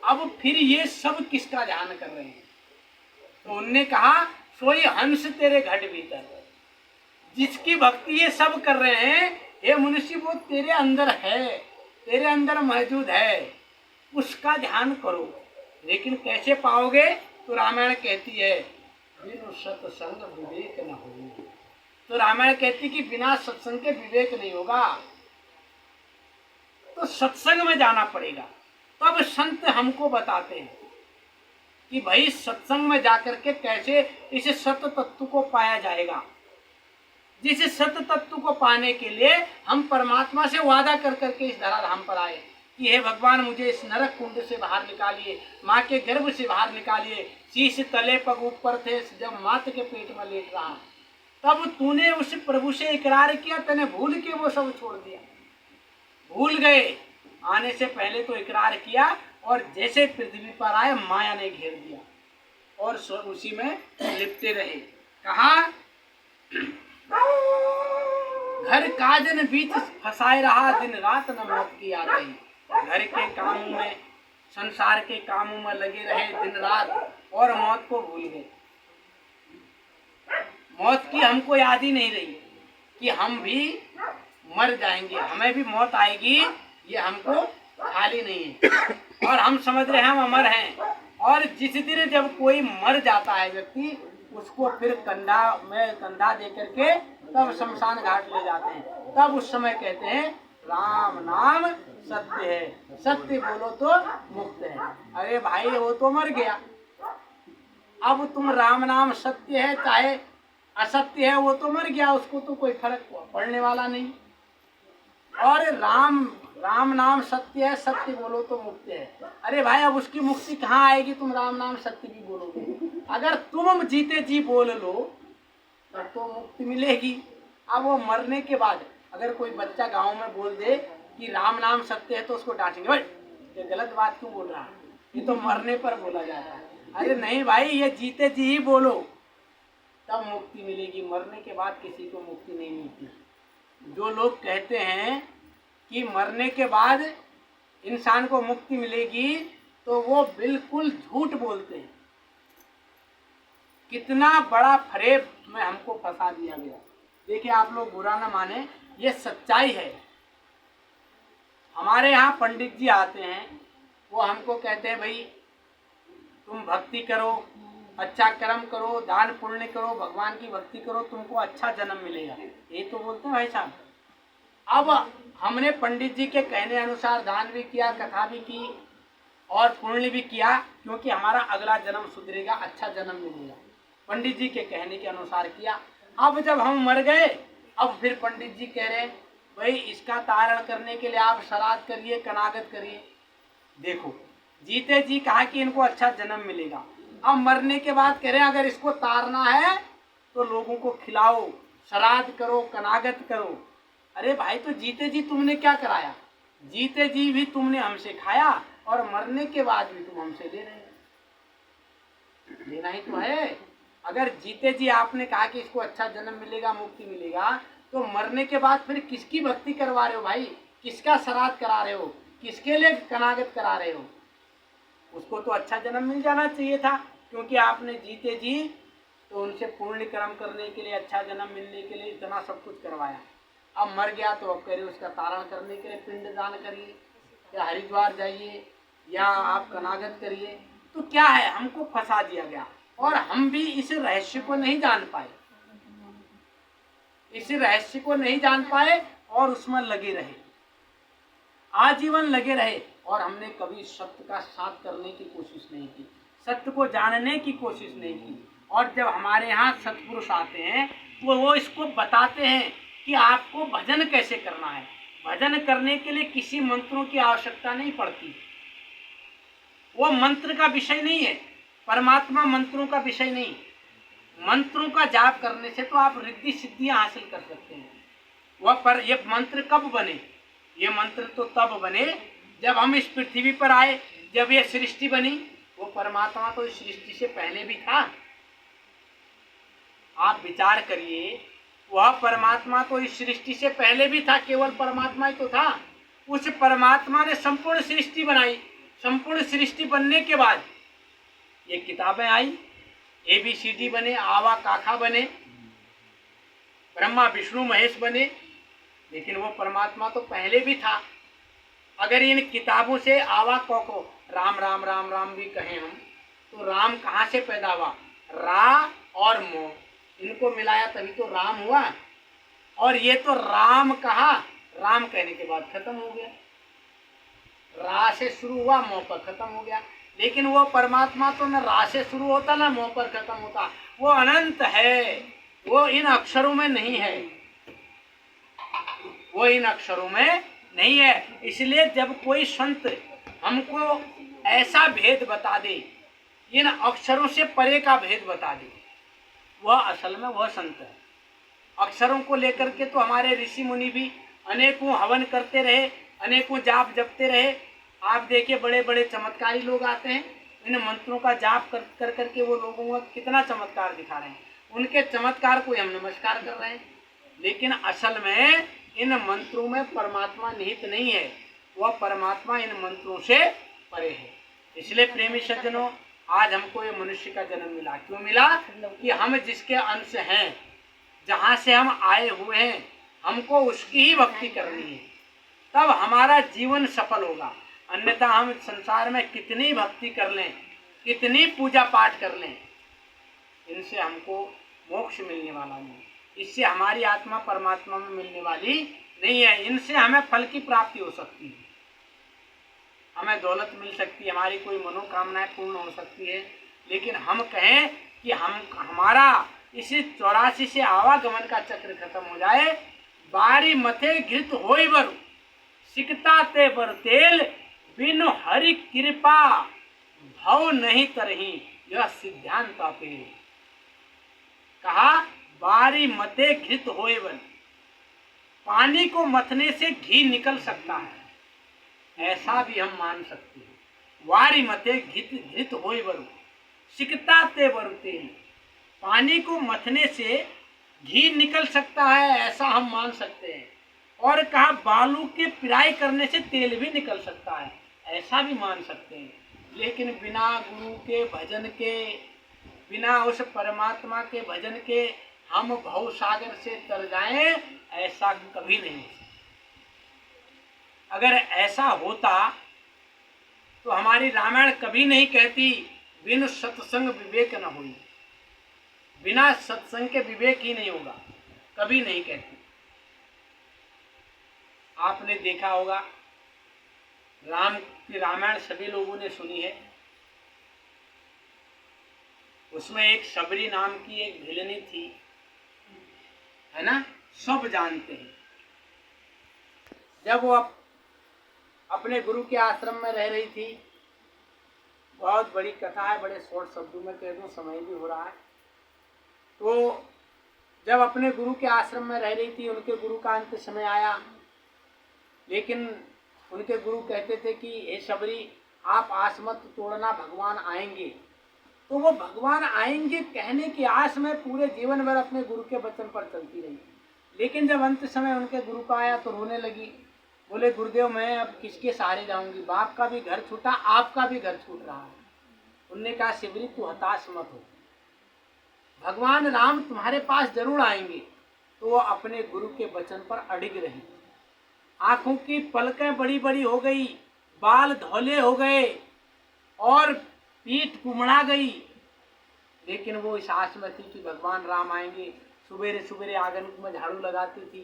अब फिर ये सब किसका ध्यान कर रहे हैं? तो उनने कहा सोई हंस तेरे घट भीतर, जिसकी भक्ति ये सब कर रहे हैं, हे मनुष्य वो तेरे अंदर है, तेरे अंदर मौजूद है, उसका ध्यान करो। लेकिन कैसे पाओगे? तो रामायण कहती है बिनु सत्संग विवेक न हो। तो रामायण कहती कि बिना सत्संग के विवेक नहीं होगा, तो सत्संग में जाना पड़ेगा। तब संत हमको बताते हैं कि भाई सत्संग में जाकर के कैसे इस सत्य तत्व को पाया जाएगा। जिस सत्य तत्व को पाने के लिए हम परमात्मा से वादा कर करके इस धराधाम पर आए कि हे भगवान मुझे इस नरक कुंड से बाहर निकालिए, माँ के गर्भ से बाहर निकालिए। शीश तले पग ऊपर थे जब मात के पेट में लेट रहा, तब तूने उस प्रभु से इकरार किया, तूने भूल के वो सब छोड़ दिया। भूल गए, आने से पहले तो इकरार किया, और जैसे पृथ्वी पर आए माया ने घेर दिया और उसी में लिपटे रहे। कहा घर काजन बीच फंसाए रहा, दिन रात न मौत की याद आई। घर के कामों में, संसार के कामों में लगे रहे दिन रात और मौत को भूल गए। मौत की हमको याद ही नहीं रही कि हम भी मर जाएंगे, हमें भी मौत आएगी, ये हमको खाली नहीं है। और हम समझ रहे हैं हम अमर हैं, और जिस दिन जब कोई मर जाता है व्यक्ति, उसको फिर कंधा में कंधा दे करके तब शमशान घाट ले जाते हैं। तब उस समय कहते हैं राम नाम सत्य है, सत्य बोलो तो मुक्त है। अरे भाई वो तो मर गया, अब तुम राम नाम सत्य है चाहे असत्य है, वो तो मर गया, उसको तो कोई फर्क पड़ने वाला नहीं। और राम नाम सत्य है, सत्य बोलो तो मुक्त है। अरे भाई अब उसकी मुक्ति कहाँ आएगी? तुम राम नाम सत्य भी बोलोगे, अगर तुम जीते जी बोल लो तब तो मुक्ति मिलेगी। अब वो मरने के बाद अगर कोई बच्चा गांव में बोल दे कि राम नाम सत्य है तो उसको डांटेंगे, भाई ये गलत बात क्यों बोल रहा है, ये तो मरने पर बोला जाता है। अरे नहीं भाई, ये जीते जी ही बोलो तब मुक्ति मिलेगी, मरने के बाद किसी को मुक्ति नहीं मिलती। जो लोग कहते हैं कि मरने के बाद इंसान को मुक्ति मिलेगी तो वो बिल्कुल झूठ बोलते हैं। कितना बड़ा फरेब में हमको फंसा दिया गया। देखिए आप लोग बुरा ना माने, ये सच्चाई है। हमारे यहाँ पंडित जी आते हैं, वो हमको कहते हैं भाई तुम भक्ति करो, अच्छा कर्म करो, दान पुण्य करो, भगवान की भक्ति करो, तुमको अच्छा जन्म मिलेगा, ये तो बोलते हैं भाई साहब। अब हमने पंडित जी के कहने अनुसार दान भी किया, कथा भी की और पुण्य भी किया, क्योंकि हमारा अगला जन्म सुधरेगा, अच्छा जन्म मिलेगा। पंडित जी के कहने के अनुसार किया। अब जब हम मर गए, अब फिर पंडित जी कह रहे हैं भाई इसका तारण करने के लिए आप श्राद्ध करिए, कनागत करिए। देखो जीते जी कहा कि इनको अच्छा जन्म मिलेगा, अब मरने के बाद कह रहे हैं अगर इसको तारना है तो लोगों को खिलाओ, श्राद्ध करो, कनागत करो। अरे भाई तो जीते जी तुमने क्या कराया? जीते जी भी तुमने हमसे खाया और मरने के बाद भी तुम हमसे ले रहे हो, लेना ही तो है। अगर जीते जी आपने कहा कि इसको अच्छा जन्म मिलेगा, मुक्ति मिलेगा, तो मरने के बाद फिर किसकी भक्ति करवा रहे हो भाई? किसका श्राद्ध करा रहे हो? किसके लिए कनागत करा रहे हो? उसको तो अच्छा जन्म मिल जाना चाहिए था, क्योंकि आपने जीते जी तो उनसे पुण्य कर्म करने के लिए, अच्छा जन्म मिलने के लिए इतना सब कुछ करवाया। अब मर गया तो अब करिए उसका तारण करने के लिए पिंड दान करिए, या हरिद्वार जाइए, या आप कनागत करिए। तो क्या है, हमको फंसा दिया गया। और हम भी इस रहस्य को नहीं जान पाए, इस रहस्य को नहीं जान पाए और उसमें लगे रहे, आजीवन लगे रहे, और हमने कभी सत्य का साथ करने की कोशिश नहीं की, सत्य को जानने की कोशिश नहीं की। और जब हमारे यहाँ सत्पुरुष आते हैं तो वो इसको बताते हैं कि आपको भजन कैसे करना है। भजन करने के लिए किसी मंत्रों की आवश्यकता नहीं पड़ती, वो मंत्र का विषय नहीं है, परमात्मा मंत्रों का विषय नहीं। मंत्रों का जाप करने से तो आप रिद्धि सिद्धियां हासिल कर सकते हैं। वह पर ये मंत्र कब बने? ये मंत्र तो तब बने जब हम इस पृथ्वी पर आए, जब ये सृष्टि बनी। वो परमात्मा तो इस सृष्टि से पहले भी था। आप विचार करिए, वह परमात्मा तो इस सृष्टि से पहले भी था, केवल परमात्मा ही तो था। उस परमात्मा ने संपूर्ण सृष्टि बनाई। संपूर्ण सृष्टि बनने के बाद ये किताबें आई, ABCD बने, आवा काखा बने, ब्रह्मा विष्णु महेश बने, लेकिन वो परमात्मा तो पहले भी था। अगर इन किताबों से आवा को राम राम राम राम भी कहें हम, तो राम कहाँ से पैदा हुआ? रा और मो, इनको मिलाया तभी तो राम हुआ। और ये तो राम कहा, राम कहने के बाद खत्म हो गया। रा से शुरू हुआ, मो पर खत्म हो गया। लेकिन वो परमात्मा तो न रा से शुरू होता न मो पर खत्म होता, वो अनंत है, वो इन अक्षरों में नहीं है, वो इन अक्षरों में नहीं है। इसलिए जब कोई संत हमको ऐसा भेद बता दे, इन अक्षरों से परे का भेद बता दे, वह असल में वह संत है। अक्षरों को लेकर के तो हमारे ऋषि मुनि भी अनेकों हवन करते रहे, अनेकों जाप जपते रहे। आप देखिए, बड़े बड़े चमत्कारी लोग आते हैं, इन मंत्रों का जाप कर करके वो लोगों को कितना चमत्कार दिखा रहे हैं। उनके चमत्कार को हम नमस्कार कर रहे हैं, लेकिन असल में इन मंत्रों में परमात्मा निहित नहीं है, वह परमात्मा इन मंत्रों से परे है। इसलिए प्रेमी सज्जनों, आज हमको ये मनुष्य का जन्म मिला। क्यों मिला? कि हम जिसके अंश हैं, जहाँ से हम आए हुए हैं, हमको उसकी ही भक्ति करनी है, तब हमारा जीवन सफल होगा। अन्यथा हम संसार में कितनी भक्ति कर लें, कितनी पूजा पाठ कर लें, इनसे हमको मोक्ष मिलने वाला नहीं, इससे हमारी आत्मा परमात्मा में मिलने वाली नहीं है। इनसे हमें फल की प्राप्ति हो सकती है, हमें दौलत मिल सकती है, हमारी कोई मनोकामनाएं पूर्ण हो सकती है। लेकिन हम कहें कि हमारा इसी 84 से आवागमन का चक्र खत्म हो जाए, बारी मथे घृत होई बर सिकता ते बर तेल, बिनु हरि कृपा भव नहीं तरही, यह सिद्धांत आपे। कहा बारी मते घृत होए बर, पानी को मथने से घी निकल सकता है, ऐसा भी हम मान सकते हैं। वारी मते घृत होए बर सिकता ते बर तेल, पानी को मथने से घी निकल सकता है, ऐसा हम मान सकते हैं। और कहा बालू के पिराई करने से तेल भी निकल सकता है, ऐसा भी मान सकते हैं। लेकिन बिना गुरु के भजन के, बिना उस परमात्मा के भजन के हम भव सागर से तर जाएं, ऐसा कभी नहीं हो सकता। अगर ऐसा होता तो हमारी रामायण कभी नहीं कहती बिन सत्संग विवेक न हुई। बिना सत्संग के विवेक ही नहीं होगा, कभी नहीं कहती। आपने देखा होगा, राम की रामायण सभी लोगों ने सुनी है। उसमें एक शबरी नाम की एक भिलनी थी, है ना, सब जानते हैं। जब वो अपने गुरु के आश्रम में रह रही थी, बहुत बड़ी कथा है, बड़े शॉर्ट शब्दों में कह दूं, समय भी हो रहा है। तो जब अपने गुरु के आश्रम में रह रही थी, उनके गुरु का अंत समय आया, लेकिन उनके गुरु कहते थे कि हे शबरी, आप आस मत तोड़ना, भगवान आएंगे। तो वो भगवान आएंगे कहने की आस में पूरे जीवन भर अपने गुरु के वचन पर चलती रही। लेकिन जब अंत समय उनके गुरु का आया तो रोने लगी, बोले गुरुदेव मैं अब किसके सहारे जाऊंगी, बाप का भी घर छूटा, आपका भी घर छूट रहा है। उनने कहा शिवरी तू हताश मत हो, भगवान राम तुम्हारे पास जरूर आएंगे। तो वो अपने गुरु के वचन पर अडिग रही। आंखों की पलकें बड़ी बड़ी हो गई, बाल धौले हो गए और पीठ कुमड़ा गई, लेकिन वो इस आस में थी कि भगवान राम आएंगे। सुबेरे सुबेरे आंगन में झाड़ू लगाती थी,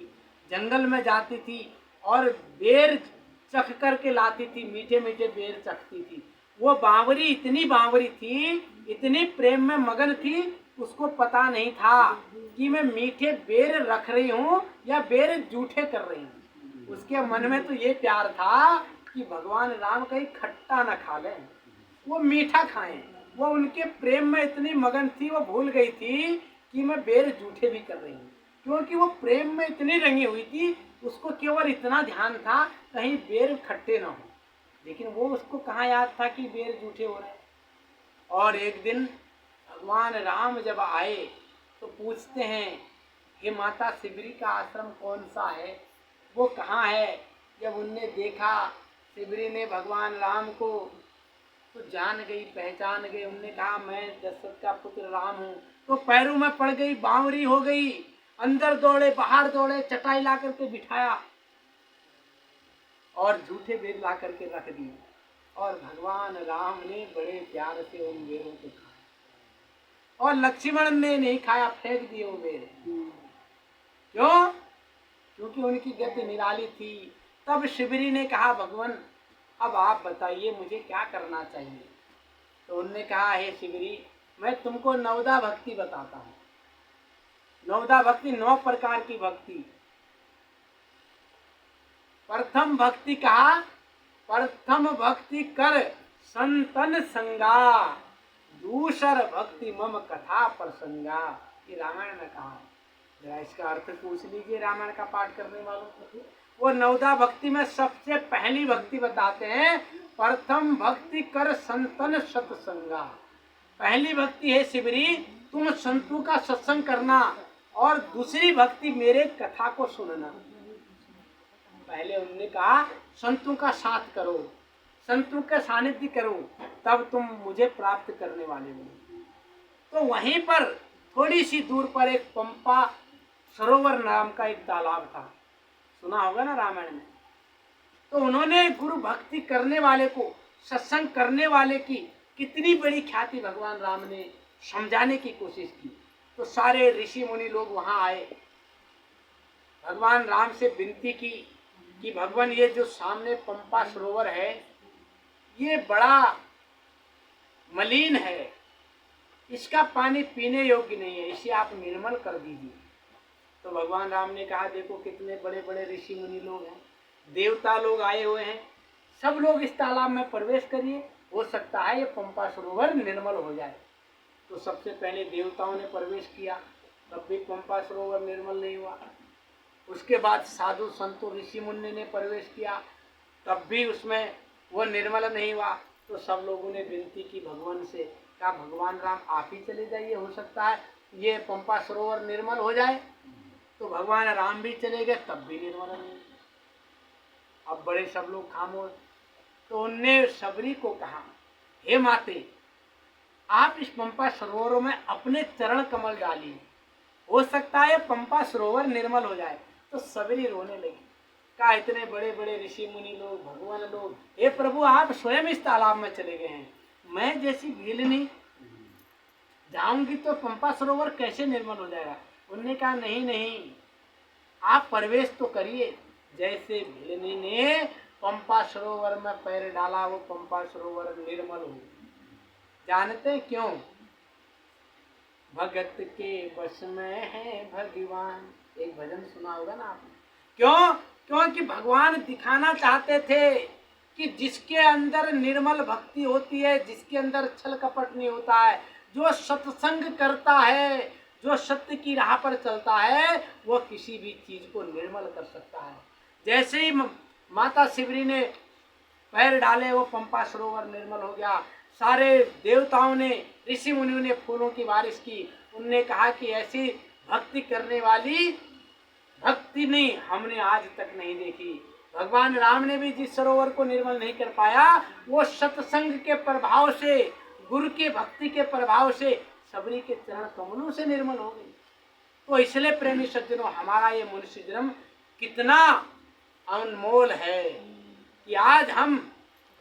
जंगल में जाती थी और बेर चख करके लाती थी, मीठे मीठे बेर चखती थी। वो बावरी इतनी बावरी थी, इतनी प्रेम में मगन थी, उसको पता नहीं था कि मैं मीठे बेर रख रही हूँ या बेर जूठे कर रही हूँ। उसके मन में तो ये प्यार था कि भगवान राम कहीं खट्टा न खा लें, वो मीठा खाएं। वो उनके प्रेम में इतनी मगन थी, वो भूल गई थी कि मैं बेर जूठे भी कर रही हूँ, क्योंकि वो प्रेम में इतनी रंगी हुई थी। उसको केवल इतना ध्यान था कहीं बेर खट्टे ना हो, लेकिन वो उसको कहाँ याद था कि बेर जूठे हो रहे हैं। और एक दिन भगवान राम जब आए तो पूछते हैं, हे माता शिबरी का आश्रम कौन सा है, वो कहाँ है। जब उनने देखा शिबरी ने भगवान राम को, तो जान गई, पहचान गई। उनने कहा मैं दशरथ का पुत्र राम हूँ। तो पैरों में पड़ गई, बावरी हो गई, अंदर दौड़े बाहर दौड़े, चटाई ला करके बिठाया और झूठे बेर ला करके रख दिए। और भगवान राम ने बड़े प्यार से उन बेरों को खाया और लक्ष्मण ने नहीं खाया, फेंक दिए वो बेर। क्यों? क्योंकि उनकी गति निराली थी। तब शिबरी ने कहा, भगवान अब आप बताइए मुझे क्या करना चाहिए। तो उनने कहा, हे शिबरी, मैं तुमको नवदा भक्ति बताता हूँ। नवदा भक्ति 9 प्रकार की भक्ति। प्रथम भक्ति कहा, प्रथम भक्ति कर संतन संगा, दूसर भक्ति मम कथा प्रसंगा। ये रामायण में कहा। जरा इसका अर्थ पूछ लीजिए रामायण का पाठ करने वालों को। वो नवदा भक्ति में सबसे पहली भक्ति बताते हैं, प्रथम भक्ति कर संतन सत्संगा। पहली भक्ति है शिबरी, तुम संतों का सत्संग करना, और दूसरी भक्ति मेरे कथा को सुनना। पहले उन्होंने कहा संतों का साथ करो, संतों का सानिध्य करो, तब तुम मुझे प्राप्त करने वाले हो। तो वहीं पर थोड़ी सी दूर पर एक पंपा सरोवर नाम का एक तालाब था, सुना होगा ना रामायण में। तो उन्होंने गुरु भक्ति करने वाले को, सत्संग करने वाले की कितनी बड़ी ख्याति भगवान राम ने समझाने की कोशिश की। तो सारे ऋषि मुनि लोग वहां आए, भगवान राम से विनती की कि भगवान ये जो सामने पंपा सरोवर है ये बड़ा मलिन है, इसका पानी पीने योग्य नहीं है, इसे आप निर्मल कर दीजिए। तो भगवान राम ने कहा, देखो कितने बड़े बड़े ऋषि मुनि लोग हैं, देवता लोग आए हुए हैं, सब लोग इस तालाब में प्रवेश करिए, हो सकता है ये पंपा सरोवर निर्मल हो जाए। तो सबसे पहले देवताओं ने प्रवेश किया, तब भी पंपा सरोवर निर्मल नहीं हुआ। उसके बाद साधु संतों ऋषि मुनि ने प्रवेश किया, तब भी उसमें वो निर्मल नहीं हुआ। तो सब लोगों ने विनती की भगवान से, कहा भगवान राम आप ही चले जाइए, हो सकता है ये पंपा सरोवर निर्मल हो जाए। तो भगवान राम भी चले गए, तब भी निर्मल नहीं। अब बड़े सब लोग खामोश। तो उनने सबरी को कहा, हे माते, आप इस पंपा सरोवर में अपने चरण कमल डालिए, हो सकता है पंपा सरोवर निर्मल हो जाए। तो सबरी रोने लगी, कहा इतने बड़े बड़े ऋषि मुनि लोग, भगवान लोग, हे प्रभु आप स्वयं इस तालाब में चले गए हैं, मैं जैसी भीलनी जाऊंगी तो पंपा सरोवर कैसे निर्मल हो जाएगा। उन्होंने कहा नहीं नहीं, आप प्रवेश तो करिए। जैसे भीलनी ने पंपा सरोवर में पैर डाला, वो पंपा सरोवर निर्मल हो। जानते क्यों? भगत के बस में है भगवान, एक भजन सुना होगा ना आपने। क्यों? क्योंकि भगवान दिखाना चाहते थे कि जिसके अंदर निर्मल भक्ति होती है, जिसके अंदर छल कपट नहीं होता है, जो सत्संग करता है, जो सत्य की राह पर चलता है, वो किसी भी चीज को निर्मल कर सकता है। जैसे ही माता शिवरी ने पैर डाले, वो पंपा सरोवर निर्मल हो गया। सारे देवताओं ने, ऋषि मुनियों ने फूलों की बारिश की। उनने कहा कि ऐसी भक्ति करने वाली भक्ति नहीं हमने आज तक नहीं देखी। भगवान राम ने भी जिस सरोवर को निर्मल नहीं कर पाया, वो सत्संग के प्रभाव से, गुरु के भक्ति के प्रभाव से, सबरी के चरण कमलों से निर्मल हो गई। तो इसलिए प्रेमी सज्जनों, हमारा ये मनुष्य जन्म कितना अनमोल है कि आज हम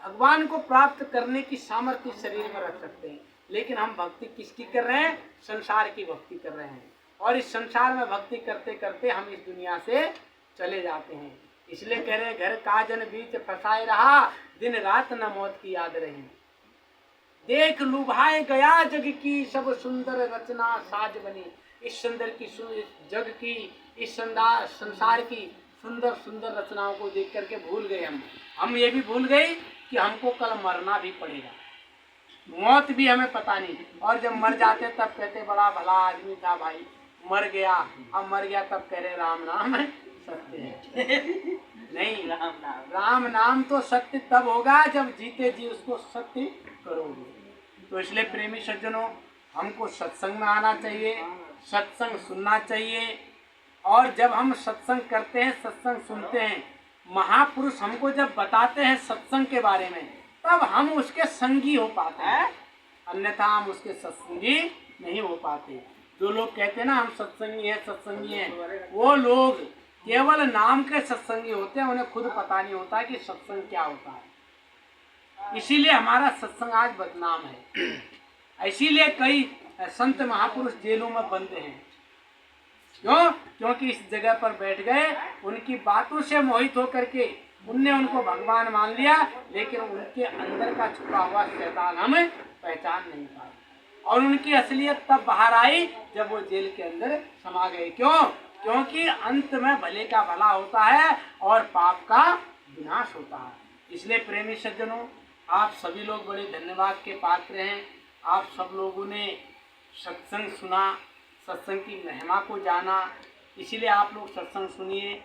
भगवान को प्राप्त करने की सामर्थ्य शरीर में रख सकते हैं। लेकिन हम भक्ति किसकी कर रहे हैं? संसार की भक्ति कर रहे हैं। और इस संसार में भक्ति करते करते हम इस दुनिया से चले जाते हैं। इसलिए कह रहे घर काजन बीच फंसाए रहा, दिन रात न मौत की याद रही। देख लुभाए गया जग की सब सुंदर रचना साज बनी। इस सुंदर की जग की, इस संसार की सुंदर सुंदर रचनाओं को देख करके भूल गए हम ये भी भूल गए कि हमको कल मरना भी पड़ेगा, मौत भी हमें पता नहीं। और जब मर जाते तब कहते बड़ा भला आदमी था भाई, मर गया। अब मर गया तब कह रहे राम नाम सत्य है। नहीं, राम नाम तो सत्य तब होगा जब जीते जी उसको सत्य करोगे। तो इसलिए प्रेमी सज्जनों, हमको सत्संग में आना चाहिए, सत्संग सुनना चाहिए। और जब हम सत्संग करते हैं, सत्संग सुनते हैं, महापुरुष हमको जब बताते हैं सत्संग के बारे में, तब हम उसके संगी हो पाते हैं, अन्यथा हम उसके सत्संगी नहीं हो पाते। जो लोग कहते हैं ना हम सत्संगी हैं, वो लोग केवल नाम के सत्संगी होते हैं, उन्हें खुद पता नहीं होता कि सत्संग क्या होता है। इसीलिए हमारा सत्संग आज बदनाम है। इसीलिए कई संत महापुरुष जेलों में बंद हैं। क्यों? क्योंकि इस जगह पर बैठ गए, उनकी बातों से मोहित होकर के उनने उनको भगवान मान लिया, लेकिन उनके अंदर का छुपा हुआ शैतान हम पहचान नहीं पाए। और उनकी असलियत तब बाहर आई जब वो जेल के अंदर समा गए। क्यों? क्योंकि अंत में भले का भला होता है और पाप का विनाश होता है। इसलिए प्रेमी सज्जनों, आप सभी लोग बड़े धन्यवाद के पात्र हैं। आप सब लोगों ने सत्संग सुना, सत्संग की महिमा को जाना। इसीलिए आप लोग सत्संग सुनिए,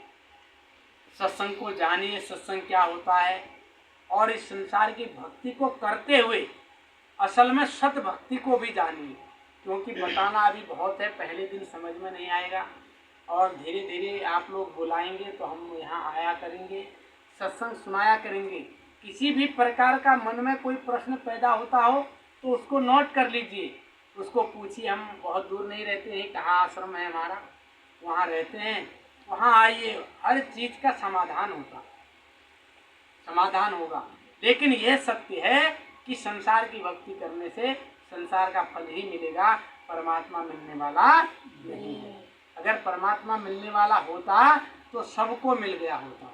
सत्संग को जानिए, सत्संग क्या होता है। और इस संसार की भक्ति को करते हुए असल में सत भक्ति को भी जानिए, क्योंकि बताना अभी बहुत है, पहले दिन समझ में नहीं आएगा। और धीरे धीरे आप लोग बुलाएंगे तो हम यहाँ आया करेंगे, सत्संग सुनाया करेंगे। किसी भी प्रकार का मन में कोई प्रश्न पैदा होता हो तो उसको नोट कर लीजिए, उसको पूछिए। हम बहुत दूर नहीं रहते हैं, कहाँ आश्रम है हमारा, वहाँ रहते हैं, वहाँ आइए, हर चीज़ का समाधान होगा। लेकिन यह सत्य है कि संसार की भक्ति करने से संसार का फल ही मिलेगा, परमात्मा मिलने वाला नहीं है। अगर परमात्मा मिलने वाला होता तो सबको मिल गया होता।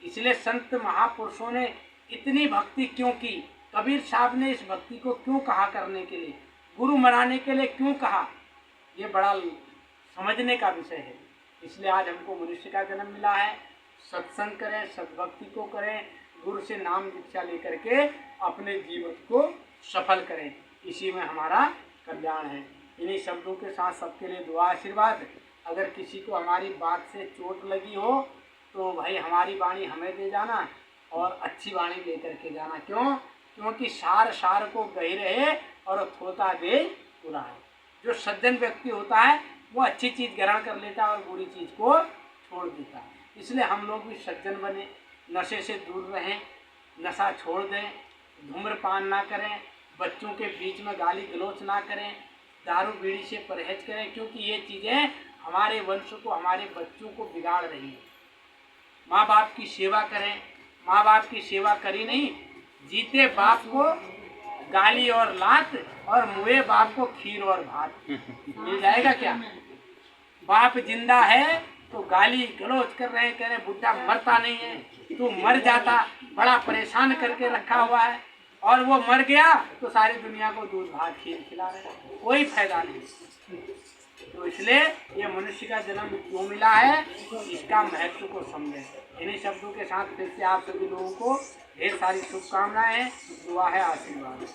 इसलिए संत महापुरुषों ने इतनी भक्ति क्यों की, कबीर साहब ने इस भक्ति को क्यों कहा करने के लिए, गुरु मनाने के लिए क्यों कहा, ये बड़ा समझने का विषय है। इसलिए आज हमको मनुष्य का जन्म मिला है, सत्संग करें, सद्भक्ति को करें, गुरु से नाम दीक्षा लेकर के अपने जीवन को सफल करें, इसी में हमारा कल्याण है। इन्हीं शब्दों के साथ सबके लिए दुआ आशीर्वाद। अगर किसी को हमारी बात से चोट लगी हो तो भाई हमारी वाणी हमें दे जाना और अच्छी वाणी लेकर के जाना। क्यों? क्योंकि सार को गही रहे और थोता दे पूरा है। जो सज्जन व्यक्ति होता है वो अच्छी चीज़ ग्रहण कर लेता है और बुरी चीज़ को छोड़ देता है। इसलिए हम लोग भी सज्जन बने, नशे से दूर रहें, नशा छोड़ दें, धूम्रपान ना करें, बच्चों के बीच में गाली गलौच ना करें, दारू बीड़ी से परहेज करें, क्योंकि ये चीज़ें हमारे वंश को, हमारे बच्चों को बिगाड़ रही हैं। माँ बाप की सेवा करें, माँ बाप की सेवा करी नहीं, जीते बाप को गाली और लात और मुए बाप को खीर और भात, मिल जाएगा क्या? बाप जिंदा है तो गाली गलौज कर रहे, कह रहे बुढ़ा मरता नहीं है, तू मर जाता, बड़ा परेशान करके रखा हुआ है। और वो मर गया तो सारी दुनिया को दूध भात खीर खिला रहे, कोई फायदा नहीं। तो इसलिए ये मनुष्य का जन्म क्यों मिला है, इसका महत्व को समझें। इन्हीं शब्दों के साथ फिर से आप सभी लोगों को ढेर सारी शुभकामनाएं हैं, दुआ है, आशीर्वाद।